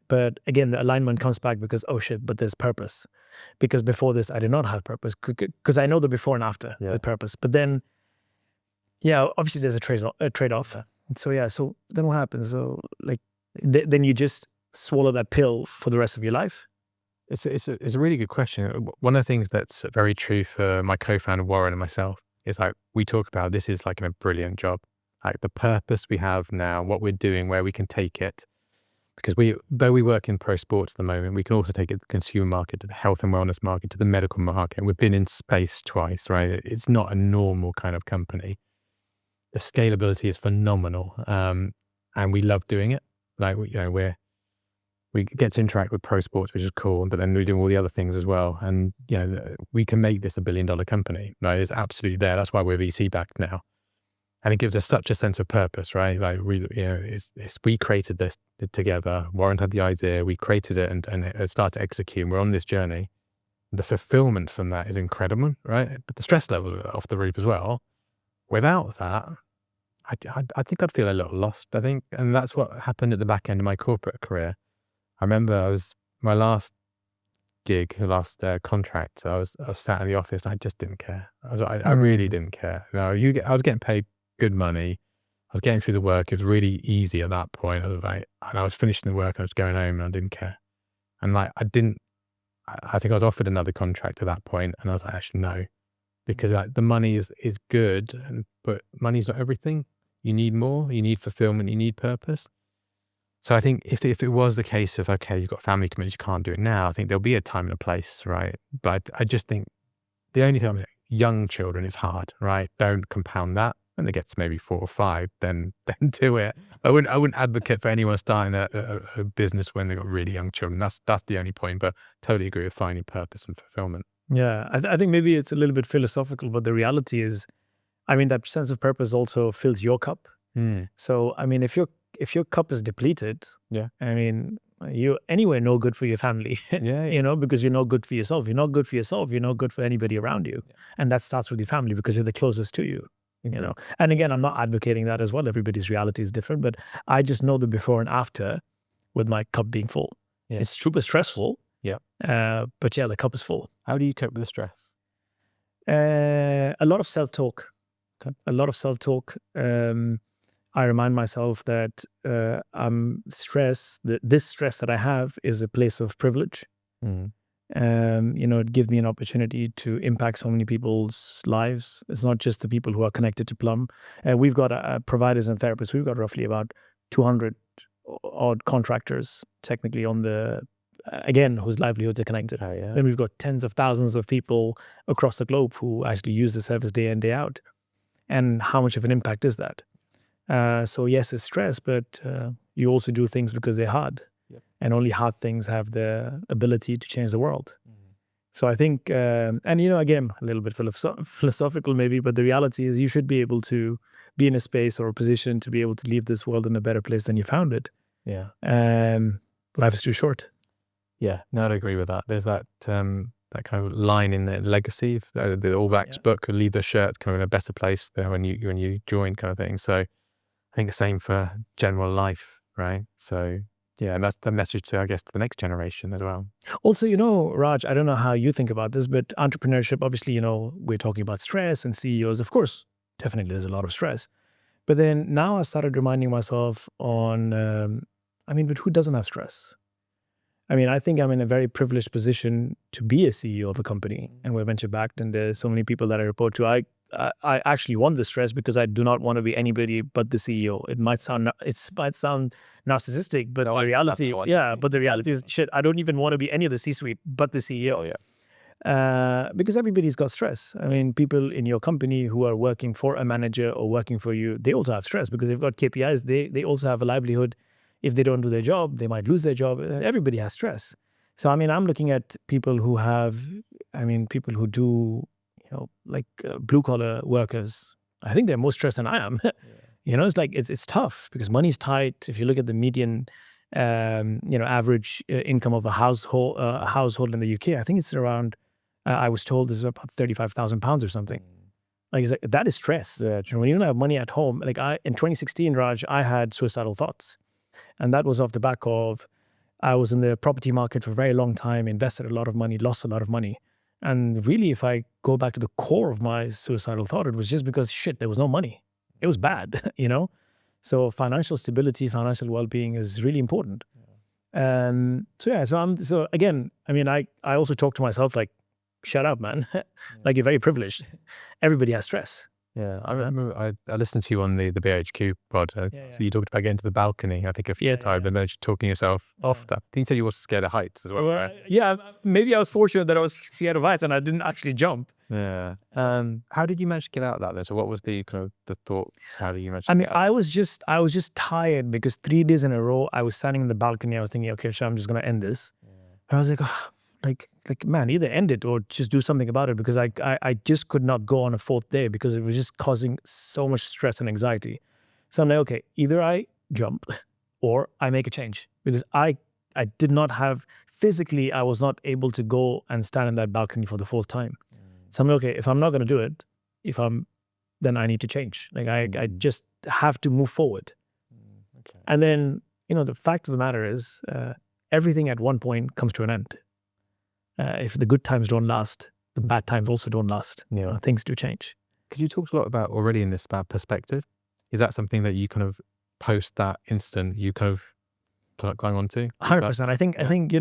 Speaker 3: But again, the alignment comes back because, oh shit, but there's purpose. Because before this, I did not have purpose. Because I know the before and after with purpose. But then, obviously there's a trade-off. So then what happens? So like, then you just swallow that pill for the rest of your life?
Speaker 1: It's a really good question. One of the things that's very true for my co-founder Warren and myself is like we talk about this is like a brilliant job. Like the purpose we have now, what we're doing, where we can take it. Because though we work in pro sports at the moment, we can also take it to the consumer market, to the health and wellness market, to the medical market. We've been in space twice, right? It's not a normal kind of company. The scalability is phenomenal. And we love doing it. Like, we get to interact with pro sports, which is cool, but then we do all the other things as well. And, we can make this $1 billion company. Right? It's absolutely there. That's why we're VC backed now. And it gives us such a sense of purpose, right? Like we created this together. Warren had the idea, we created it and it started to execute. And we're on this journey. The fulfillment from that is incredible, right? But the stress level off the roof as well. Without that, I think I'd feel a little lost, I think. And that's what happened at the back end of my corporate career. I remember my last gig, last contract, I was sat in the office and I just didn't care. I really didn't care. I was getting paid good money. I was getting through the work. It was really easy at that point. And I was finishing the work. I was going home and I didn't care. And I think I was offered another contract at that point, and I was like, actually no, because the money is good, but money's not everything. You need more. You need fulfillment. You need purpose. So I think if it was the case of, okay, you've got family commitments, you can't do it now, I think there'll be a time and a place, right? But I just think the only thing I'm saying, young children, it's hard, right? Don't compound that. When they get to maybe 4 or 5, then do it. I wouldn't advocate for anyone starting a business when they've got really young children. That's the only point, but totally agree with finding purpose and fulfillment.
Speaker 3: Yeah, I think maybe it's a little bit philosophical, but the reality is, that sense of purpose also fills your cup. So, if your cup is depleted, you're anyway no good for your family, because you're not good for yourself. You're not good for yourself. You're not good for anybody around you. Yeah. And that starts with your family because you're the closest to you. And again, I'm not advocating that as well. Everybody's reality is different, but I just know the before and after with my cup being full. Yeah. It's super stressful.
Speaker 1: Yeah.
Speaker 3: But the cup is full.
Speaker 1: How do you cope with the stress?
Speaker 3: A lot of self-talk. Okay. A lot of self-talk. I remind myself that I'm stressed. This stress that I have is a place of privilege. It gives me an opportunity to impact so many people's lives. It's not just the people who are connected to Plum. We've got providers and therapists. We've got roughly about 200 odd contractors technically on whose livelihoods are connected. Oh, yeah. Then we've got tens of thousands of people across the globe who actually use the service day in, day out. And how much of an impact is that? So yes, it's stress, but you also do things because they're hard. Yep. And only hard things have the ability to change the world. So I think, again, a little bit philosophical maybe, but the reality is you should be able to be in a space or a position to be able to leave this world in a better place than you found it. Yeah. Life is too short.
Speaker 1: Yeah, no, I'd agree with that. There's that that kind of line in the legacy, the All Blacks book, leave the shirt kind of in a better place there when you join, kind of thing. So I think the same for general life, right? So yeah, and that's the message to, I guess, to the next generation as well.
Speaker 3: Also, Raj, I don't know how you think about this, but entrepreneurship, obviously, we're talking about stress and CEOs. Of course, definitely there's a lot of stress. But then now I started reminding myself on, but who doesn't have stress? I think I'm in a very privileged position to be a CEO of a company, and we're venture backed, and there's so many people that I report to. I actually want the stress because I do not want to be anybody but the CEO. It might sound narcissistic, but the reality, but the reality is, shit, I don't even want to be any of the C-suite but the CEO. Because everybody's got stress. People in your company who are working for a manager or working for you, they also have stress because they've got KPIs. They also have a livelihood. If they don't do their job, they might lose their job. Everybody has stress. So, I'm looking at people who have, people who do, blue collar workers. I think they're more stressed than I am. It's like, it's tough because money's tight. If you look at the median, average income of a household in the UK, I think it's around, I was told this is about £35,000 or something. That is stress.
Speaker 1: Yeah,
Speaker 3: when you don't have money at home, in 2016, Raj, I had suicidal thoughts. And that was off the back of, I was in the property market for a very long time, invested a lot of money, lost a lot of money. And really, if I go back to the core of my suicidal thought, it was just because, there was no money. It was bad, So financial stability, financial well-being is really important. So again, I also talk to myself like, shut up, man. You're very privileged. Everybody has stress.
Speaker 1: Yeah, I remember I listened to you on the BHQ pod. So you talked about getting to the balcony, I think, a few times, and then talking yourself off that. You said you were scared of heights as well, right?
Speaker 3: Yeah, maybe I was fortunate that I was scared of heights and I didn't actually jump.
Speaker 1: Yeah. How did you manage to get out of that then? So what was the kind of the thought? How did you manage to get out?
Speaker 3: I was just tired because 3 days in a row, I was standing in the balcony. I was thinking, okay, so I'm just going to end this. And I was like, man, either end it or just do something about it, because I just could not go on a 4th day because it was just causing so much stress and anxiety. So I'm like, okay, either I jump or I make a change, because I did not have, physically, I was not able to go and stand in that balcony for the 4th time. So I'm like, okay, if I'm not going to do it, then I need to change. I just have to move forward.
Speaker 1: Okay.
Speaker 3: And then, the fact of the matter is, everything at one point comes to an end. If the good times don't last, the bad times also don't last. Things do change.
Speaker 1: Could you talk a lot about already in this about perspective? Is that something that you kind of post that instant you kind of going on to?
Speaker 3: 100%. I think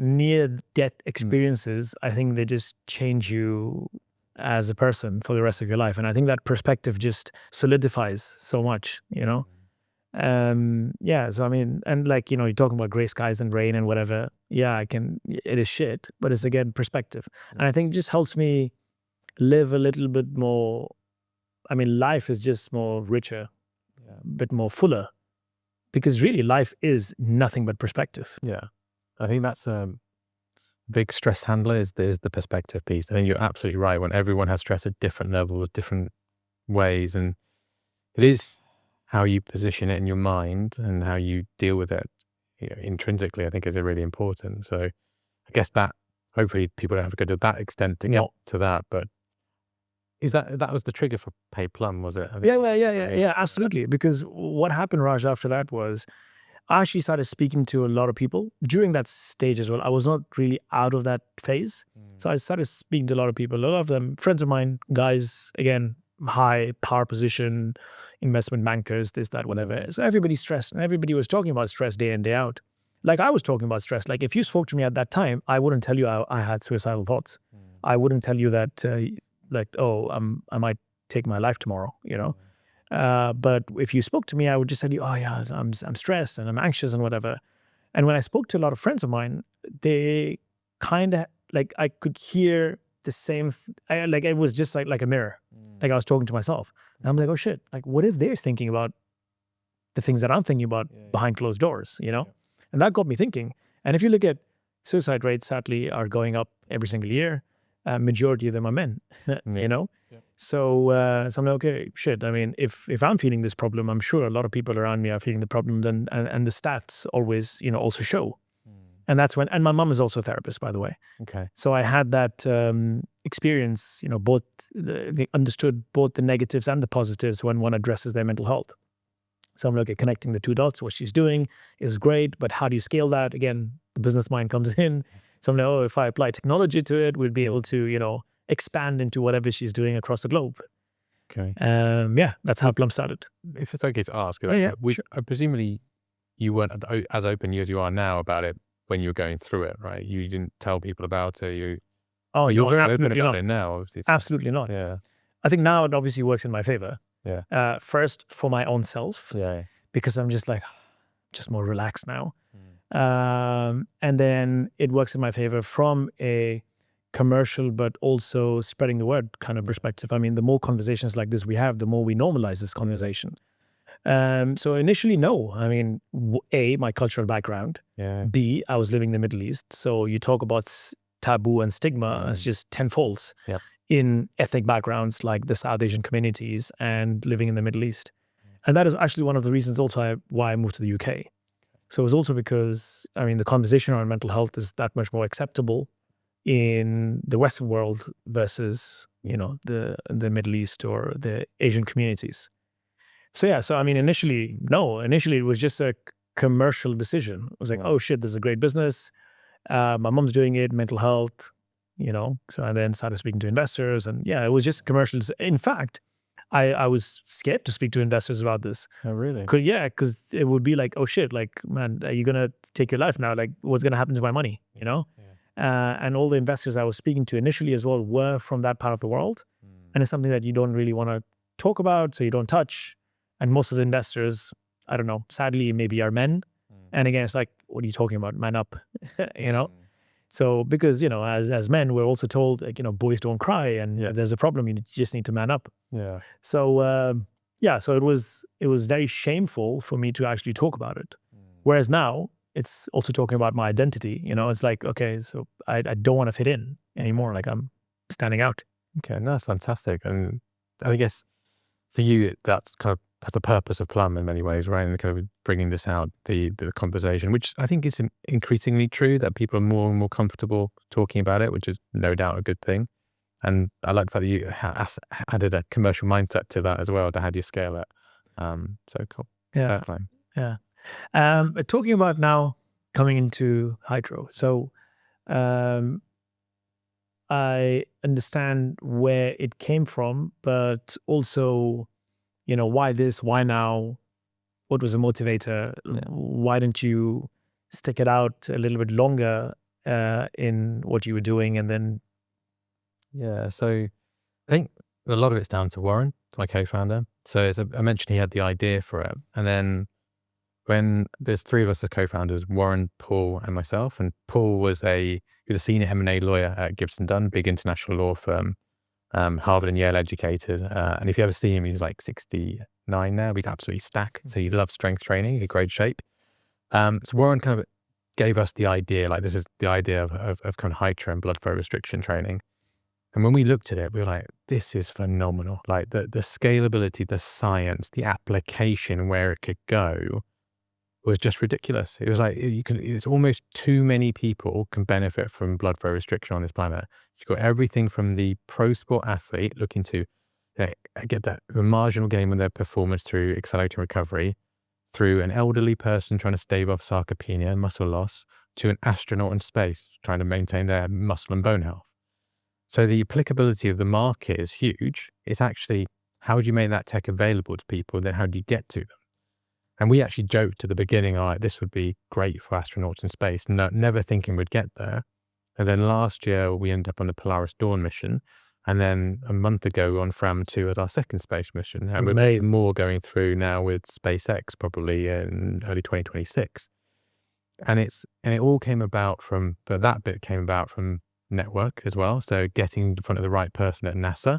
Speaker 3: near death experiences, I think they just change you as a person for the rest of your life. And I think that perspective just solidifies so much, So and you're talking about gray skies and rain and whatever. Yeah, it is shit, but it's again perspective. And I think it just helps me live a little bit more. Life is just more richer, a bit more fuller, because really life is nothing but perspective.
Speaker 1: Yeah. I think that's a big stress handler is the perspective piece. I think you're absolutely right. When everyone has stress at different levels, different ways, and it is how you position it in your mind and how you deal with it, intrinsically, I think is really important. So I guess that hopefully people don't have to go to that extent to get to that, but is that was the trigger for Pay Plum, was it?
Speaker 3: Yeah, absolutely. Because what happened, Raj, after that was I actually started speaking to a lot of people during that stage as well. I was not really out of that phase. So I started speaking to a lot of people, a lot of them, friends of mine, guys, again, high power position, investment bankers, this, that, whatever. So everybody's stressed, and everybody was talking about stress day in, day out. Like I was talking about stress. Like if you spoke to me at that time, I wouldn't tell you I had suicidal thoughts. I wouldn't tell you that, I might take my life tomorrow, But if you spoke to me, I would just tell you, oh yeah, I'm stressed and I'm anxious and whatever. And when I spoke to a lot of friends of mine, they kind of I could hear the same, it was just like a mirror. Like I was talking to myself. And I'm like, oh shit, what if they're thinking about the things that I'm thinking about behind closed doors, And that got me thinking. And if you look at suicide rates, sadly, are going up every single year. Majority of them are men, So I'm like, okay, shit. If I'm feeling this problem, I'm sure a lot of people around me are feeling the problem. And the stats always, also show. And that's when, and my mom is also a therapist, by the way.
Speaker 1: Okay.
Speaker 3: So I had that experience, both understood both the negatives and the positives when one addresses their mental health. So I'm looking at connecting the two dots. What she's doing is great, but how do you scale that? Again, the business mind comes in. So I'm like, if I apply technology to it, we'd be able to, expand into whatever she's doing across the globe.
Speaker 1: Okay.
Speaker 3: That's how Plum started.
Speaker 1: If it's okay to ask, presumably you weren't as open as you are now about it when you were going through it, right? You didn't tell people about it. You're very open about it now, obviously.
Speaker 3: Absolutely not.
Speaker 1: Yeah.
Speaker 3: I think now it obviously works in my favor.
Speaker 1: Yeah.
Speaker 3: First for my own self.
Speaker 1: Yeah.
Speaker 3: Because I'm just more relaxed now. And then it works in my favor from a commercial, but also spreading the word kind of perspective. I mean, the more conversations like this we have, the more we normalize this conversation. So initially, no. I mean, A, my cultural background.
Speaker 1: Yeah.
Speaker 3: B, I was living in the Middle East. So you talk about taboo and stigma as just tenfolds in ethnic backgrounds like the South Asian communities and living in the Middle East. And that is actually one of the reasons also why I moved to the UK. So it was also because, the conversation around mental health is that much more acceptable in the Western world versus, the Middle East or the Asian communities. So initially it was just a commercial decision. It was like, oh shit, this is a great business. My mom's doing it, mental health, So I then started speaking to investors, and it was just commercial. In fact, I was scared to speak to investors about this.
Speaker 1: Oh, really?
Speaker 3: Because it would be like, oh shit, like, man, are you gonna take your life now? Like, what's gonna happen to my money? And all the investors I was speaking to initially as well were from that part of the world, and it's something that you don't really want to talk about, so you don't touch. And most of the investors, I don't know, sadly maybe are men. And again, it's like, what are you talking about? Man up, So because, as men, we're also told, like, boys don't cry, and if there's a problem, you just need to man up.
Speaker 1: Yeah.
Speaker 3: So, so it was very shameful for me to actually talk about it. Whereas now it's also talking about my identity, it's like, okay, so I don't want to fit in anymore. Like, I'm standing out.
Speaker 1: Okay, no, fantastic. And I guess for you, that's the purpose of Plum in many ways, right? And kind of bringing this out, the conversation, which I think is increasingly true, that people are more and more comfortable talking about it, which is no doubt a good thing. And I like the fact that you added a commercial mindset to that as well, to how do you scale it. So cool.
Speaker 3: Yeah. Talking about now coming into Hytro. So I understand where it came from, but also, why this, why now, what was the motivator? Why didn't you stick it out a little bit longer in what you were doing? And then.
Speaker 1: Yeah, so I think a lot of it's down to Warren, my co-founder. So as I mentioned, he had the idea for it. And then when there's three of us as co-founders, Warren, Paul, and myself, and Paul was a senior M&A lawyer at Gibson Dunn, big international law firm, Harvard and Yale educated. And if you ever see him, he's like 69 now. He's absolutely stacked. So he loves strength training, in great shape. So Warren kind of gave us the idea, like this is the idea of kind of Hytro and blood flow restriction training. And when we looked at it, we were like, this is phenomenal. Like the scalability, the science, the application where it could go was just ridiculous. It was like, it's almost too many people can benefit from blood flow restriction on this planet. You've got everything from the pro sport athlete looking to get the marginal gain in their performance through accelerating recovery, through an elderly person trying to stave off sarcopenia and muscle loss, to an astronaut in space trying to maintain their muscle and bone health. So the applicability of the market is huge. It's actually, how do you make that tech available to people? Then how do you get to them? And we actually joked at the beginning, all right, this would be great for astronauts in space, never thinking we'd get there. And then last year, we ended up on the Polaris Dawn mission. And then a month ago, we were on Fram 2 as our second space mission. And we're more going through now with SpaceX, probably in early 2026. And it all came about from, but that bit came about from network as well. So getting in front of the right person at NASA,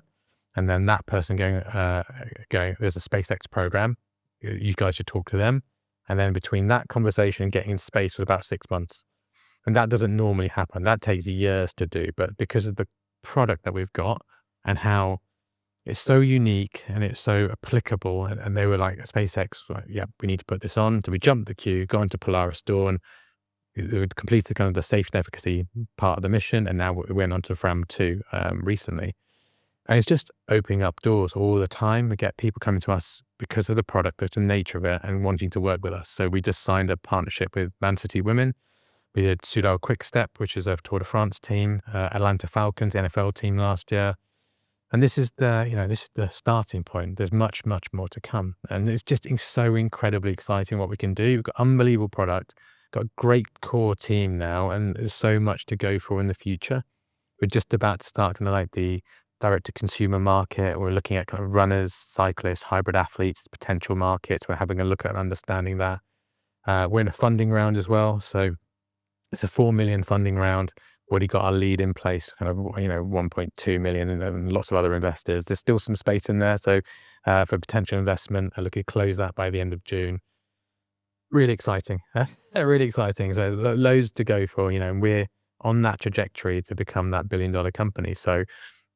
Speaker 1: and then that person going, there's a SpaceX program. You guys should talk to them. And then between that conversation and getting in space was about 6 months. And that doesn't normally happen. That takes years to do. But because of the product that we've got and how it's so unique and it's so applicable, and they were like, SpaceX, like, yeah, we need to put this on. So we jumped the queue, got into Polaris Dawn, we completed kind of the safety and efficacy part of the mission, and now we went on to FRAM 2 recently. And it's just opening up doors all the time. We get people coming to us because of the product, because of the nature of it, and wanting to work with us. So we just signed a partnership with Man City Women. We did Soudal Quickstep, which is a Tour de France team, Atlanta Falcons, the NFL team last year. And this is the starting point. There's much, much more to come. And it's just so incredibly exciting what we can do. We've got unbelievable product, got a great core team now, and there's so much to go for in the future. We're just about to start kind of like the direct-to-consumer market. We're looking at kind of runners, cyclists, hybrid athletes, potential markets. We're having a look at understanding that. We're in a funding round as well. So it's a 4 million funding round. Already got our lead in place, kind of 1.2 million, and lots of other investors. There's still some space in there. So for potential investment, I look at close that by the end of June. Really exciting. Really exciting. So loads to go for, and we're on that trajectory to become that $1 billion company. So,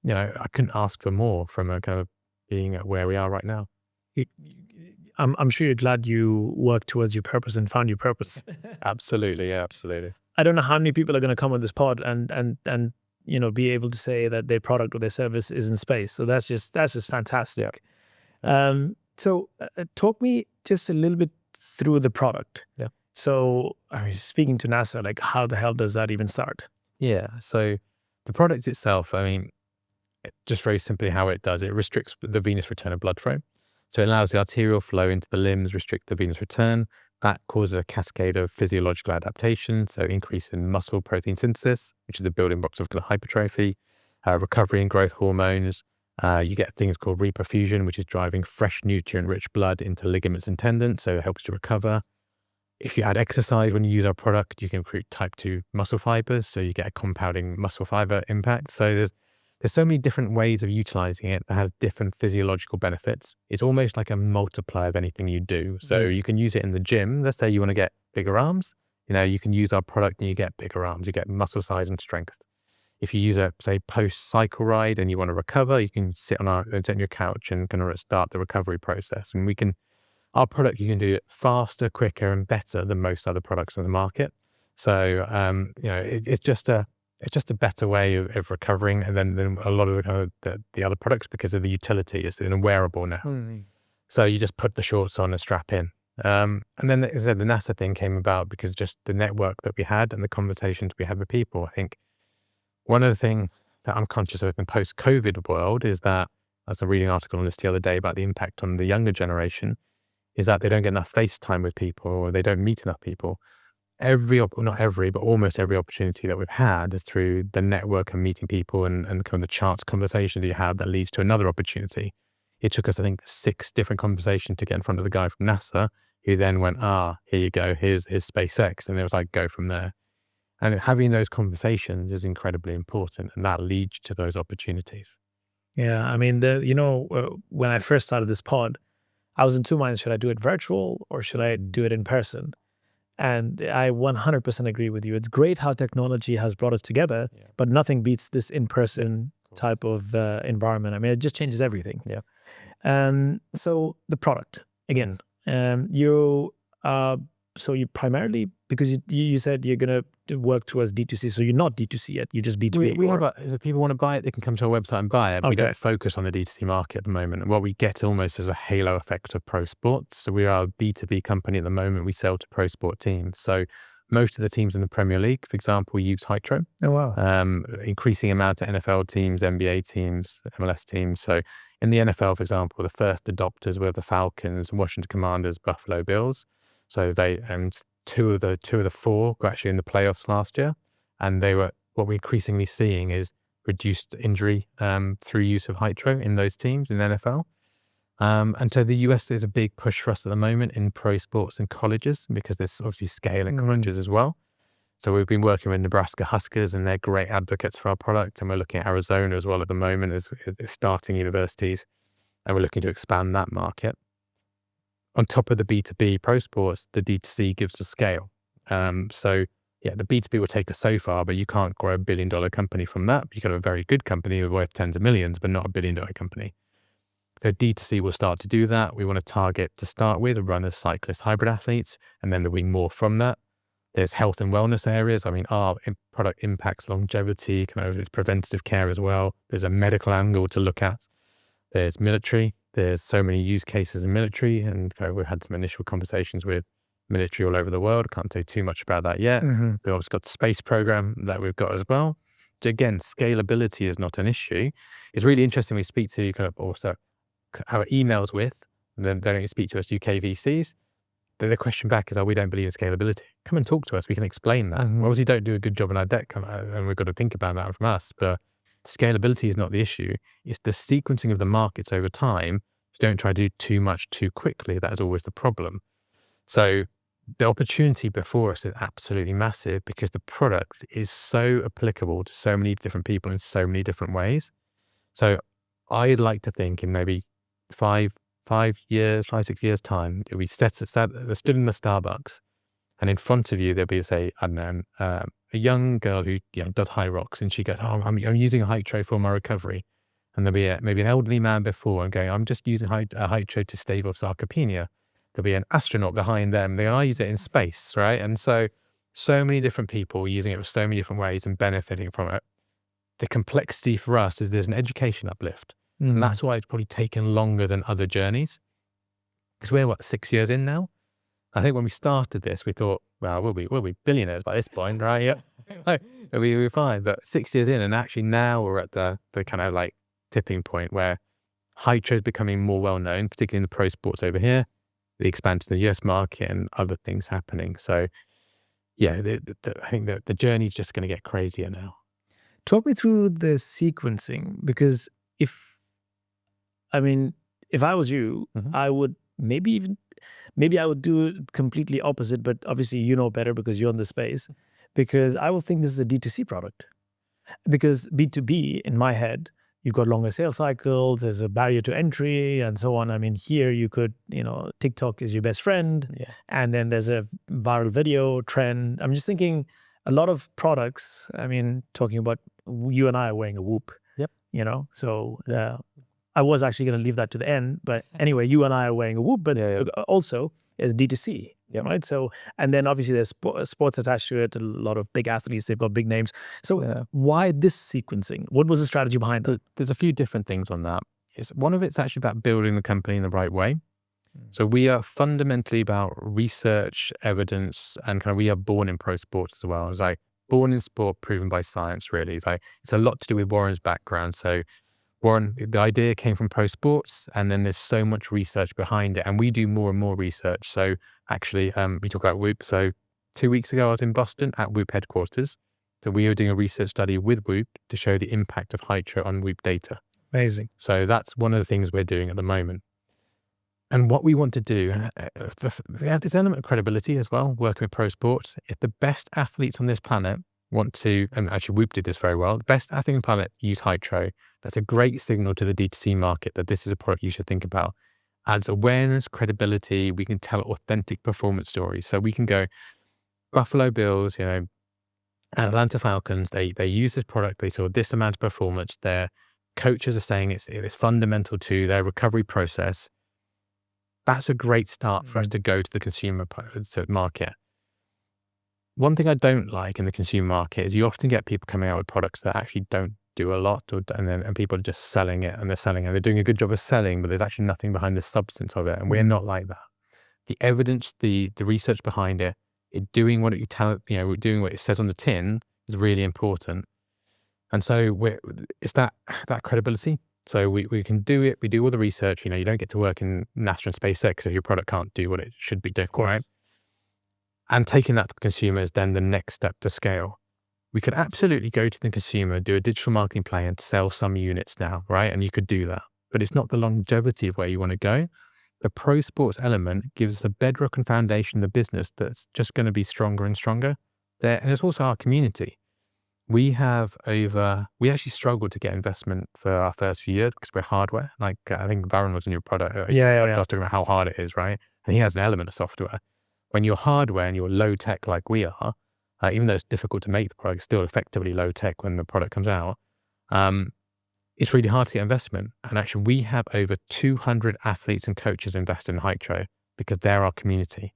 Speaker 1: I couldn't ask for more from a kind of being at where we are right now.
Speaker 3: I'm sure you're glad you worked towards your purpose and found your purpose.
Speaker 1: Absolutely. Yeah, absolutely.
Speaker 3: I don't know how many people are going to come on this pod and be able to say that their product or their service is in space. So that's just fantastic.
Speaker 1: Yeah.
Speaker 3: So talk me just a little bit through the product.
Speaker 1: Yeah.
Speaker 3: So I mean, speaking to NASA, like how the hell does that even start?
Speaker 1: Yeah. So the product itself, I mean, just very simply how it does, it restricts the venous return of blood flow. So it allows the arterial flow into the limbs, restrict the venous return. That causes a cascade of physiological adaptation. So increase in muscle protein synthesis, which is the building blocks of hypertrophy, recovery and growth hormones. You get things called reperfusion, which is driving fresh nutrient-rich blood into ligaments and tendons. So it helps to recover. If you add exercise when you use our product, you can create type 2 muscle fibers. So you get a compounding muscle fiber impact. So there's so many different ways of utilizing it that has different physiological benefits. It's almost like a multiplier of anything you do. So you can use it in the gym. Let's say you want to get bigger arms. You can use our product and you get bigger arms. You get muscle size and strength. If you use a, say, post-cycle ride and you want to recover, you can sit on your couch and kind of start the recovery process. And our product, you can do it faster, quicker, and better than most other products on the market. So, it's just a better way of recovering, and then a lot of the other products, because of the utility. It's in a wearable now. So you just put the shorts on and strap in. And then, as I said, the NASA thing came about because just the network that we had and the conversations we had with people. I think one of the things that I'm conscious of in the post-COVID world is that, as I was reading an article on this the other day about the impact on the younger generation, is that they don't get enough face time with people, or they don't meet enough people. Not every, but almost every opportunity that we've had is through the network and meeting people and kind of the chance conversation that you have that leads to another opportunity. It took us, I think, 6 different conversations to get in front of the guy from NASA, who then went, here you go, here's SpaceX. And it was like, go from there. And having those conversations is incredibly important, and that leads to those opportunities.
Speaker 3: Yeah, I mean, when I first started this pod, I was in 2 minds. Should I do it virtual or should I do it in person? And I 100% agree with you. It's great how technology has brought us together, but nothing beats this in-person type of environment. I mean, it just changes everything.
Speaker 1: Yeah.
Speaker 3: So the product, again, so you primarily, because you said you're going to work towards D2C, so you're not D2C yet, you're just B2B.
Speaker 1: If people want to buy it, they can come to our website and buy it.
Speaker 3: Okay.
Speaker 1: We don't focus on the D2C market at the moment. What we get almost is a halo effect of pro sports. So we are a B2B company at the moment. We sell to pro sport teams. So most of the teams in the Premier League, for example, use Hytro.
Speaker 3: Oh, wow.
Speaker 1: Increasing amount of NFL teams, NBA teams, MLS teams. So in the NFL, for example, the first adopters were the Falcons, Washington Commanders, Buffalo Bills. So two of the 4 were actually in the playoffs last year. And what we're increasingly seeing is reduced injury through use of Hytro in those teams in the NFL. And so the US, there's a big push for us at the moment in pro sports and colleges, because there's obviously scale in colleges as well. So we've been working with Nebraska Huskers, and they're great advocates for our product. And we're looking at Arizona as well at the moment as starting universities. And we're looking to expand that market. On top of the B2B pro sports, the D2C gives us scale. So the B2B will take us so far, but you can't grow $1 billion company from that. You can have a very good company worth tens of millions, but not $1 billion company. So D2C will start to do that. We want to target, to start with, runners, cyclists, hybrid athletes, and then there'll be more from that. There's health and wellness areas. I mean, our product impacts longevity, kind of it's preventative care as well. There's a medical angle to look at. There's military. There's so many use cases in military, and we've had some initial conversations with military all over the world. Can't say too much about that yet. We've also got the space program that we've got as well. So again, scalability is not an issue. It's really interesting. We speak to kind of also our emails with, and then they don't speak to us UK VCs. The question back is, we don't believe in scalability. Come and talk to us. We can explain that. Obviously, don't do a good job in our deck, and we've got to think about that from us. But scalability is not the issue. It's the sequencing of the markets over time. Don't try to do too much too quickly. That is always the problem. So the opportunity before us is absolutely massive because the product is so applicable to so many different people in so many different ways. So I'd like to think in maybe 5, 6 years time, we stood in the Starbucks, and in front of you there'll be, say, I don't know, a young girl who does high rocks, and she goes, I'm using a Hytro for my recovery, and there'll be maybe an elderly man before and going, I'm just using a Hytro to stave off sarcopenia. There'll be an astronaut behind them. They I use it in space, right? And so many different people using it for so many different ways and benefiting from it. The complexity for us is there's an education uplift. And that's why it's probably taken longer than other journeys. Because we're 6 years in now. I think when we started this, we thought, well, we'll be billionaires by this point, right? Yeah, we're fine. But 6 years in, and actually now we're at the kind of like tipping point where Hytro is becoming more well known, particularly in the pro sports over here, the expansion to the US market, and other things happening. So, yeah, I think that the journey is just going to get crazier now.
Speaker 3: Talk me through the sequencing, because if I was you, I would maybe I would do it completely opposite, but obviously you know better because you're in the space, because I will think this is a D2C product. Because B2B, in my head, you've got longer sales cycles, there's a barrier to entry and so on. I mean, here you could, TikTok is your best friend, and then there's a viral video trend. I'm just thinking a lot of products, talking about you and I are wearing a Whoop.
Speaker 1: Yep.
Speaker 3: So I was actually going to leave that to the end, but anyway, you and I are wearing a Whoop, but also as D2C, right? So, and then obviously there's sports attached to it, a lot of big athletes, they've got big names. So why this sequencing? What was the strategy behind that?
Speaker 1: There's a few different things on that. One of it's actually about building the company in the right way. So we are fundamentally about research, evidence, and we are born in pro sports as well. It's like born in sport, proven by science, really. It's a lot to do with Warren's background. So Warren, the idea came from pro sports, and then there's so much research behind it, and we do more and more research. So actually, we talk about Whoop. So 2 weeks ago, I was in Boston at Whoop headquarters. So we were doing a research study with Whoop to show the impact of Hytro on Whoop data.
Speaker 3: Amazing.
Speaker 1: So that's one of the things we're doing at the moment. And what we want to do, there's an element of credibility as well, working with pro sports. If the best athletes on this planet want to, and actually Whoop did this very well, the best athlete on the planet use Hytro, that's a great signal to the D2C market that this is a product you should think about. Adds awareness, credibility, we can tell authentic performance stories. So we can go, Buffalo Bills, Atlanta Falcons, they use this product, they saw this amount of performance, their coaches are saying it's fundamental to their recovery process. That's a great start for us to go to the consumer market. One thing I don't like in the consumer market is you often get people coming out with products that actually don't do a lot, and people are just selling it, and they're doing a good job of selling, but there's actually nothing behind the substance of it, and we're not like that. The evidence, the research behind it doing what doing what it says on the tin is really important, and so it's that credibility. So we can do it. We do all the research. You don't get to work in NASA and SpaceX if your product can't do what it should be doing, right? And taking that to the consumer is then the next step to scale. We could absolutely go to the consumer, do a digital marketing plan, and sell some units now, right? And you could do that, but it's not the longevity of where you want to go. The pro sports element gives the bedrock and foundation of the business that's just going to be stronger and stronger there. And there's also our community. We actually struggled to get investment for our first few years because we're hardware. Like I think Baron was in your product. I was talking about how hard it is, right? And he has an element of software. When you're hardware and you're low tech like we are, even though it's difficult to make the product, it's still effectively low tech when the product comes out. It's really hard to get investment. And actually we have over 200 athletes and coaches invested in Hytro because they're our community.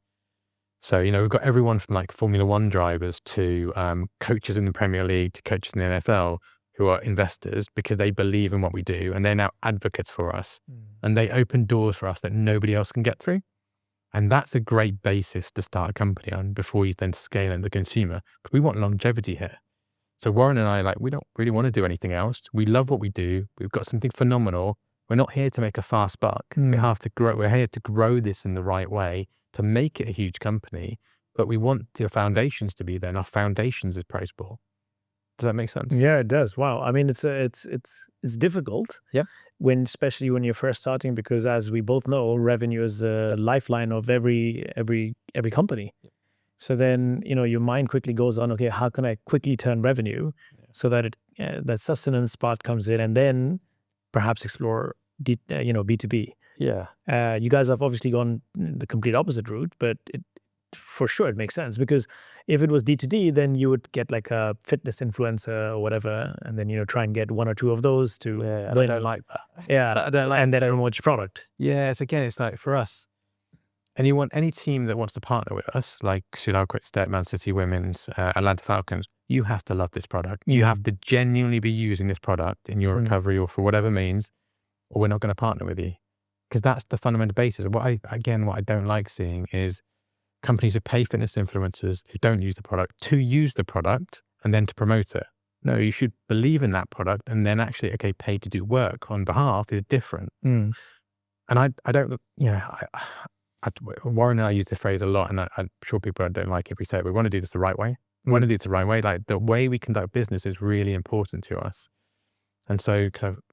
Speaker 1: So, we've got everyone from like Formula One drivers to coaches in the Premier League to coaches in the NFL who are investors because they believe in what we do and they're now advocates for us and they open doors for us that nobody else can get through. And that's a great basis to start a company on before you then scale in the consumer. We want longevity here. So Warren and I, we don't really want to do anything else. We love what we do. We've got something phenomenal. We're not here to make a fast buck. We have to grow. We're here to grow this in the right way to make it a huge company. But we want the foundations to be there. And our foundations is pro sport. Does that make sense?
Speaker 3: Yeah, it does. Wow. I mean, it's difficult.
Speaker 1: Yeah.
Speaker 3: Especially when you're first starting, because as we both know, revenue is a lifeline of every company. Yeah. So then, your mind quickly goes on, okay, how can I quickly turn revenue so that that sustenance part comes in, and then perhaps explore, B2B.
Speaker 1: Yeah.
Speaker 3: You guys have obviously gone the complete opposite route, but for sure it makes sense, because if it was D2D, then you would get like a fitness influencer or whatever, and then try and get one or two of those to.
Speaker 1: Yeah, I don't like that.
Speaker 3: Yeah, I don't like. And then promote your product.
Speaker 1: Yeah, it's like for us, any team that wants to partner with us, like Sri-Lankan Tamil, Man City Women's, Atlanta Falcons, you have to love this product. You have to genuinely be using this product in your recovery or for whatever means, or we're not going to partner with you, because that's the fundamental basis. What I don't like seeing is companies who pay fitness influencers who don't use the product to use the product and then to promote it. No, you should believe in that product and then actually, pay to do work on behalf is different. And I don't, Warren and I use the phrase a lot, and I'm sure people don't like it if we say it. We want to do this the right way. We want to do it the right way. Like the way we conduct business is really important to us. And so kind of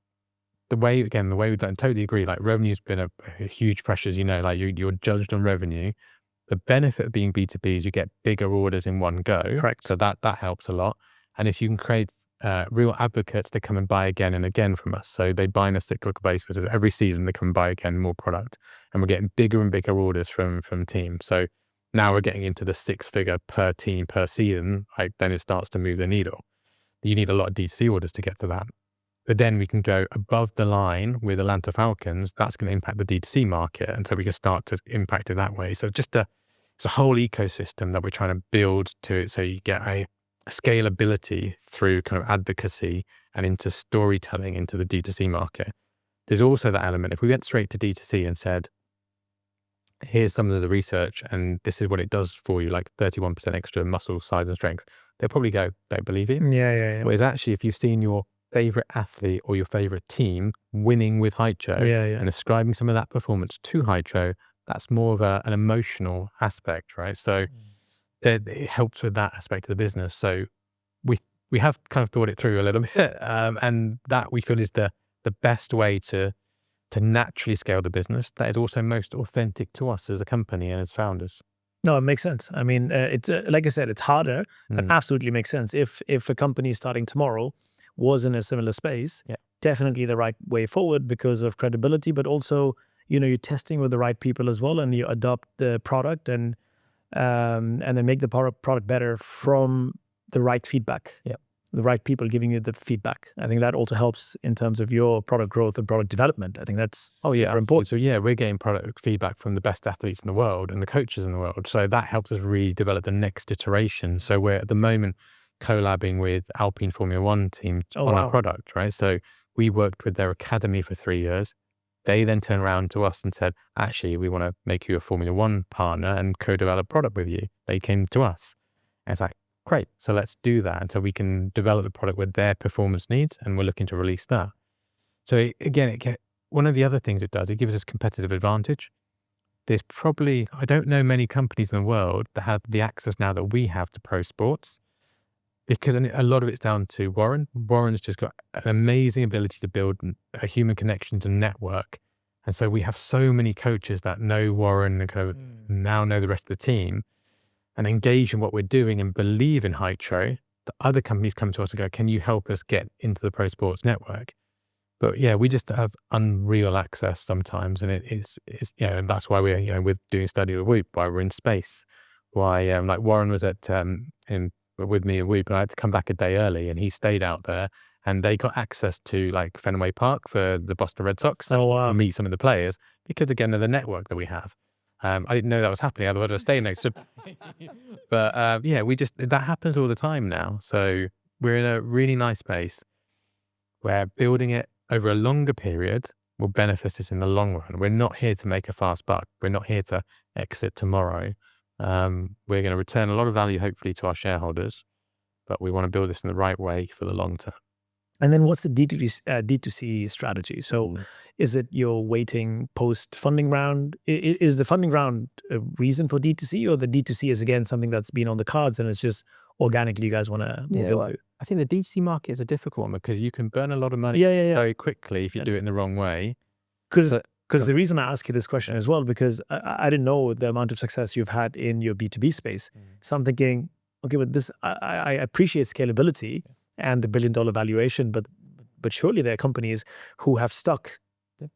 Speaker 1: the way we've done, totally agree. Like revenue's been a huge pressure, like you're judged on revenue. The benefit of being B2B is you get bigger orders in one go.
Speaker 3: Correct.
Speaker 1: So that helps a lot. And if you can create real advocates that come and buy again and again from us. So they buy on a cyclical basis. Every season they come and buy again more product. And we're getting bigger and bigger orders from teams. So now we're getting into the 6-figure per team per season. Then it starts to move the needle. You need a lot of D2C orders to get to that. But then we can go above the line with Atlanta Falcons. That's going to impact the D2C market. And so we can start to impact it that way. So it's a whole ecosystem that we're trying to build to it. So you get a scalability through kind of advocacy and into storytelling into the D2C market. There's also that element. If we went straight to D2C and said, here's some of the research and this is what it does for you, like 31% extra muscle size and strength, they'll probably go, don't believe you.
Speaker 3: Yeah.
Speaker 1: Whereas actually, if you've seen your favorite athlete or your favorite team winning with Hytro and ascribing some of that performance to Hytro, that's more of an emotional aspect, right? So it helps with that aspect of the business. So we have kind of thought it through a little bit, and that we feel is the best way to naturally scale the business. That is also most authentic to us as a company and as founders.
Speaker 3: No, it makes sense. I mean, it's like I said, it's harder, but absolutely makes sense. If a company starting tomorrow was in a similar space, definitely the right way forward because of credibility, but also, you're testing with the right people as well, and you adopt the product and then make the product better from the right feedback. Yeah. The right people giving you the feedback. I think that also helps in terms of your product growth and product development. I think that's super important.
Speaker 1: So we're getting product feedback from the best athletes in the world and the coaches in the world. So that helps us really develop the next iteration. So we're at the moment collabing with Alpine Formula One team on our product, right? So we worked with their academy for 3 years. They then turned around to us and said, actually, we want to make you a Formula One partner and co-develop product with you. They came to us. And it's like, great, so let's do that. And so we can develop the product with their performance needs, and we're looking to release that. So one of the other things it does, it gives us competitive advantage. There's probably, I don't know many companies in the world that have the access now that we have to pro sports, because a lot of it's down to Warren. Warren's just got an amazing ability to build a human connections and network. And so we have so many coaches that know Warren and kind of now know the rest of the team and engage in what we're doing and believe in Hytro. The other companies come to us and go, can you help us get into the pro sports network? But we just have unreal access sometimes. And it's and that's why we're, with doing Study of Whoop, why we're in space, why like Warren was with me at Whoop, and I had to come back a day early and he stayed out there and they got access to like Fenway Park for the Boston Red Sox to meet some of the players because again of the network that we have. I didn't know that was happening, otherwise I'd stay next to. But yeah, that happens all the time now. So we're in a really nice space where building it over a longer period will benefit us in the long run. We're not here to make a fast buck. We're not here to exit tomorrow. We're going to return a lot of value, hopefully, to our shareholders, but we want to build this in the right way for the long term.
Speaker 3: And then what's the D2C strategy? So is it you're waiting post-funding round? Is the funding round a reason for D2C, or the D2C is, again, something that's been on the cards and it's just organically you guys want to move into?
Speaker 1: I think the D2C market is a difficult one because you can burn a lot of money very quickly if you do it in the wrong way.
Speaker 3: Because the reason I ask you this question as well, because I didn't know the amount of success you've had in your B2B space. So I'm thinking, okay, but this, I appreciate scalability and the $1 billion valuation, but surely there are companies who have stuck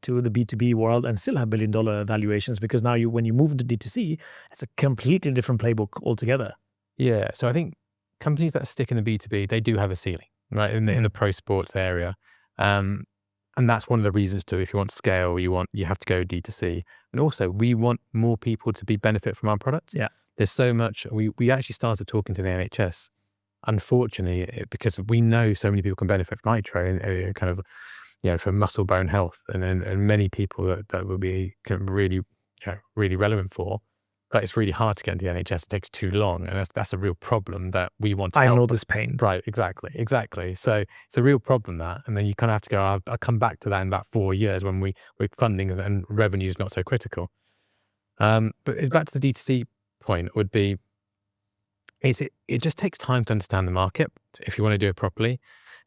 Speaker 3: to the B2B world and still have $1 billion valuations, because now when you move to D2C, it's a completely different playbook altogether.
Speaker 1: Yeah. So I think companies that stick in the B2B, they do have a ceiling, right? In the pro sports area. And that's one of the reasons too, if you want scale, you have to go D2C. And also we want more people to benefit from our products. Yeah. There's so much, we actually started talking to the NHS, unfortunately, because we know so many people can benefit from Hytro and kind of, for muscle bone health, and many people that will be kind of really, really relevant for. But it's really hard to get into the NHS. It takes too long, and that's a real problem that we want to help.
Speaker 3: I know this pain.
Speaker 1: Right, exactly. So it's a real problem that, and then you kind of have to go, I'll come back to that in about 4 years when we're funding and revenue is not so critical. But back to the D2C point would be, it just takes time to understand the market if you want to do it properly.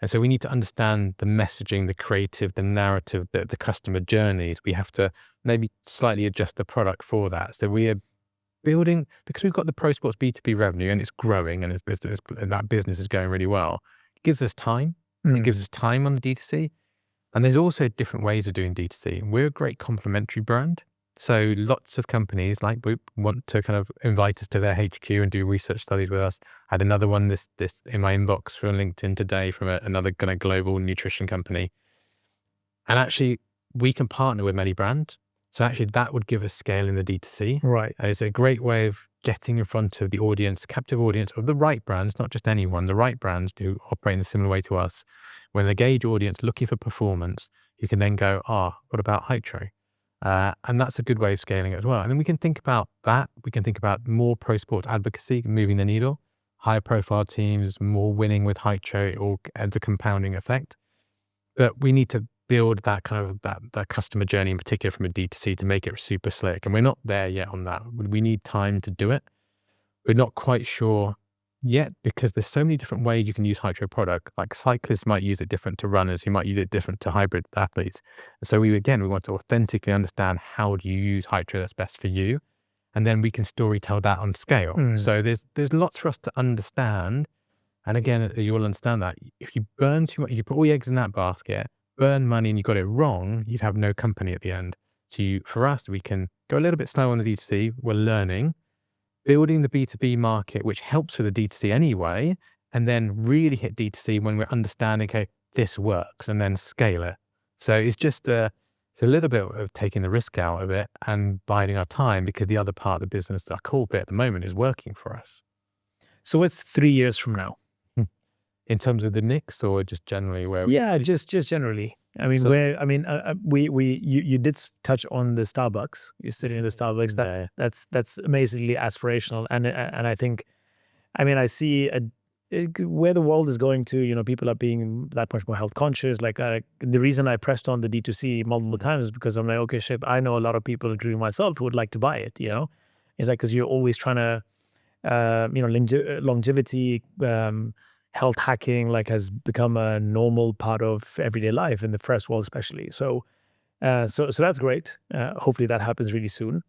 Speaker 1: And so we need to understand the messaging, the creative, the narrative, the customer journeys. We have to maybe slightly adjust the product for that. So we are building, because we've got the pro sports B2B revenue and it's growing and that business is going really well. It gives us time. It gives us time on the D2C. And there's also different ways of doing D2C. We're a great complementary brand. So lots of companies like Whoop want to kind of invite us to their HQ and do research studies with us. I had another one this in my inbox from LinkedIn today from another kind of global nutrition company. And actually, we can partner with many brands. So actually, that would give us scale in the D2C.
Speaker 3: Right.
Speaker 1: It's a great way of getting in front of the audience, captive audience of the right brands, not just anyone, the right brands who operate in a similar way to us. When they gauge audience looking for performance, you can then go, what about Hytro? And that's a good way of scaling it as well. And then we can think about that. We can think about more pro sports advocacy, moving the needle, higher profile teams, more winning with Hytro, it all adds a compounding effect. But we need to build that kind of that customer journey in particular from a D2C to make it super slick. And we're not there yet on that. We need time to do it. We're not quite sure yet because there's so many different ways you can use Hytro product. Like cyclists might use it different to runners, who might use it different to hybrid athletes. And so we want to authentically understand how do you use Hytro that's best for you. And then we can storytell that on scale. So there's lots for us to understand. And again, you will understand that if you burn too much, you put all your eggs in that basket, burn money and you got it wrong, you'd have no company at the end. So for us, we can go a little bit slow on the D2C. We're learning, building the B2B market, which helps with the D2C anyway, and then really hit D2C when we're understanding, okay, this works, and then scale it. So it's just it's a little bit of taking the risk out of it and biding our time, because the other part of the business, our core bit at the moment, is working for us.
Speaker 3: So it's 3 years from now.
Speaker 1: In terms of the Knicks, or just generally where?
Speaker 3: Yeah, just generally. I mean, you did touch on the Starbucks. You're sitting in the Starbucks. That's amazingly aspirational, and I think, I mean, I see where the world is going to. People are being that much more health conscious. Like the reason I pressed on the D2C multiple times is because I'm like, okay, shit, I know a lot of people, including myself, who would like to buy it. It's like, because you're always trying to, longevity. Health hacking has become a normal part of everyday life in the first world, especially. So that's great. Hopefully that happens really soon.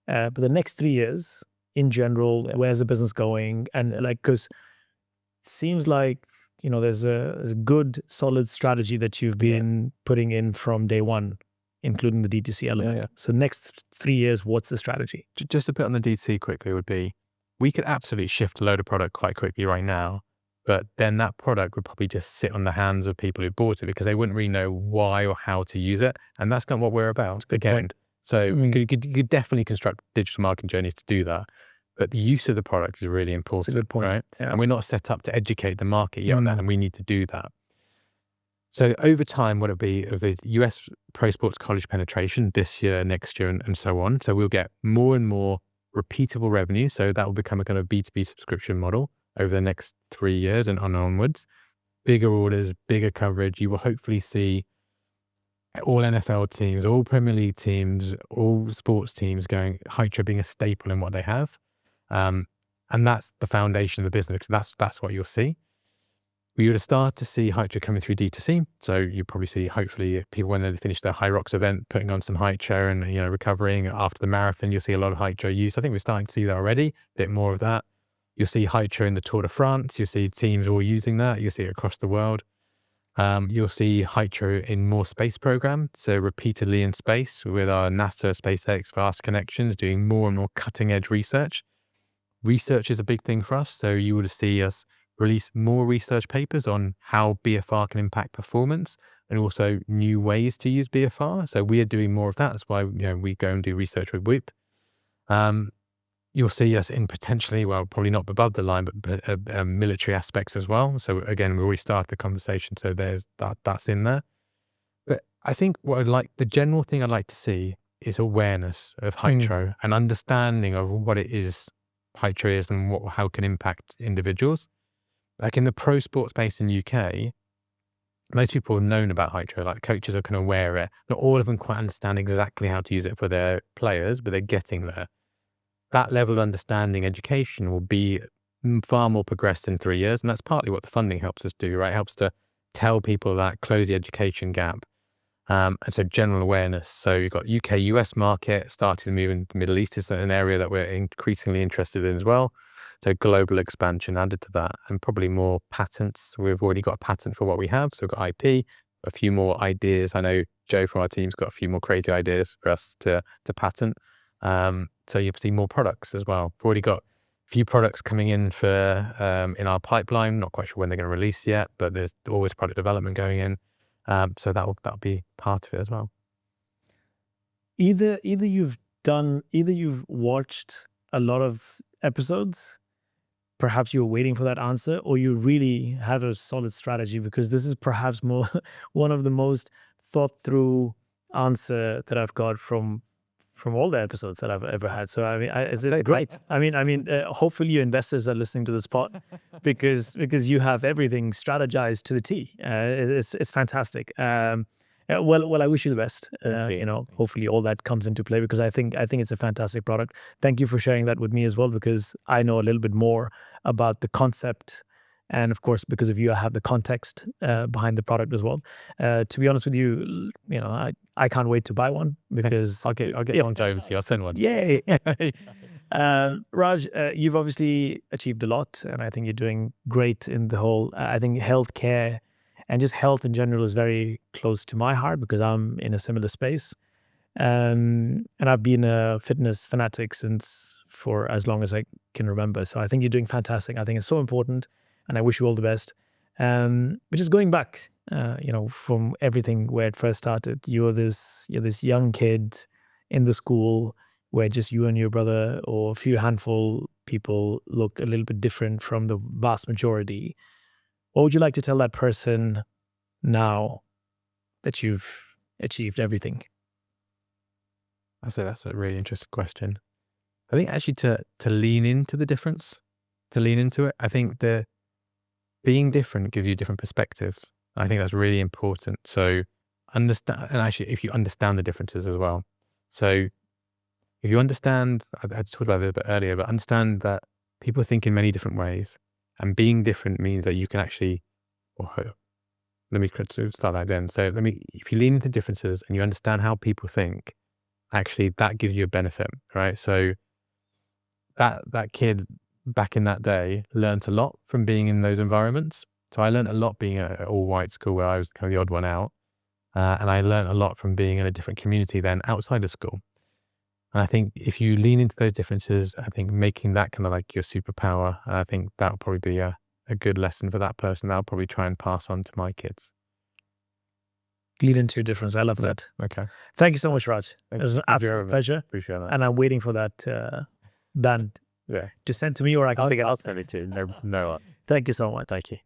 Speaker 3: But the next 3 years, in general, where's the business going? And because it seems like there's a good, solid strategy that you've been putting in from day one, including the D2C element. Yeah. So next 3 years, what's the strategy?
Speaker 1: Just a bit on the D2C quickly would be, we could absolutely shift a load of product quite quickly right now. But then that product would probably just sit on the hands of people who bought it because they wouldn't really know why or how to use it. And that's not what we're about. Again, So you could definitely construct digital marketing journeys to do that. But the use of the product is really important.
Speaker 3: That's a good point.
Speaker 1: Right?
Speaker 3: Yeah.
Speaker 1: And we're not set up to educate the market yet on that, and we need to do that. So over time, what it'll be of the US pro sports college penetration this year, next year, and so on. So we'll get more and more repeatable revenue. So that will become a kind of B2B subscription model over the next 3 years and onwards. Bigger orders, bigger coverage. You will hopefully see all NFL teams, all Premier League teams, all sports teams going, Hytro being a staple in what they have. And that's the foundation of the business. That's what you'll see. We would start to see Hytro coming through D2C. So you probably see, hopefully, people when they finish their High Rocks event, putting on some Hytro and, recovering after the marathon, you'll see a lot of Hytro use. I think we're starting to see that already, a bit more of that. You'll see Hytro in the Tour de France. You'll see teams all using that. You'll see it across the world. You'll see Hytro in more space programs, so repeatedly in space with our NASA, SpaceX, fast connections, doing more and more cutting edge research. Research is a big thing for us, so you would see us release more research papers on how BFR can impact performance and also new ways to use BFR. So we are doing more of that. That's why we go and do research with Whoop. You'll see us in potentially, well, probably not above the line, but military aspects as well. So again, we already started the conversation, so there's that's in there. But I think the general thing I'd like to see is awareness of Hytro and understanding of what it is Hytro is and how it can impact individuals. Like in the pro sports space in UK, most people have known about Hytro, like coaches are kind of aware of it. Not all of them quite understand exactly how to use it for their players, but they're getting there. That level of understanding, education will be far more progressed in 3 years. And that's partly what the funding helps us do, right? It helps to tell people that, close the education gap. And so general awareness. So you've got UK, US market, starting to move in the Middle East is an area that we're increasingly interested in as well. So global expansion added to that, and probably more patents. We've already got a patent for what we have. So we've got IP, a few more ideas. I know Joe from our team's got a few more creative ideas for us to patent. So you'll see more products as well. We've already got a few products coming in in our pipeline. Not quite sure when they're going to release yet, but there's always product development going in. So that'll be part of it as well.
Speaker 3: Either you've watched a lot of episodes, perhaps you're waiting for that answer, or you really have a solid strategy, because this is perhaps one of the most thought through answer that I've got from all the episodes that I've ever had. So I mean, it's great. I mean, hopefully your investors are listening to this pod because you have everything strategized to the T. It's fantastic. Well, I wish you the best. Hopefully all that comes into play, because I think it's a fantastic product. Thank you for sharing that with me as well, because I know a little bit more about the concept. And of course, because of you, I have the context behind the product as well. To be honest with you, I can't wait to buy one, because
Speaker 1: I'll get one to oversee. I'll send one.
Speaker 3: Yay! Raj, you've obviously achieved a lot, and I think you're doing great in the whole. I think healthcare and just health in general is very close to my heart, because I'm in a similar space, and I've been a fitness fanatic for as long as I can remember. So I think you're doing fantastic. I think it's so important, and I wish you all the best. But just going back, from everything where it first started, you're this young kid in the school where just you and your brother or a few handful people look a little bit different from the vast majority. What would you like to tell that person now that you've achieved everything?
Speaker 1: I say that's a really interesting question. I think actually to lean into the difference, to lean into it, I think being different gives you different perspectives. I think that's really important. So understand, and actually if you understand the differences as well. So if you understand, I talked about it a bit earlier, but understand that people think in many different ways, and being different means that you can actually, let me start that again. So if you lean into differences and you understand how people think, actually that gives you a benefit, right? So that kid back in that day learned a lot from being in those environments. So I learned a lot being at an all-white school where I was kind of the odd one out. And I learned a lot from being in a different community then outside of school. And I think if you lean into those differences, I think making that kind of like your superpower, I think that will probably be a good lesson for that person that I'll probably try and pass on to my kids.
Speaker 3: lead into a difference. I love that.
Speaker 1: Okay.
Speaker 3: Thank you so much, Raj. It was an
Speaker 1: Thank you very
Speaker 3: absolute
Speaker 1: much.
Speaker 3: pleasure.
Speaker 1: Appreciate that.
Speaker 3: And I'm waiting for that band
Speaker 1: Yeah.
Speaker 3: to send to me, or I can pick it
Speaker 1: I'll
Speaker 3: up.
Speaker 1: send it to you. No.
Speaker 3: Thank you so much.
Speaker 1: Thank you.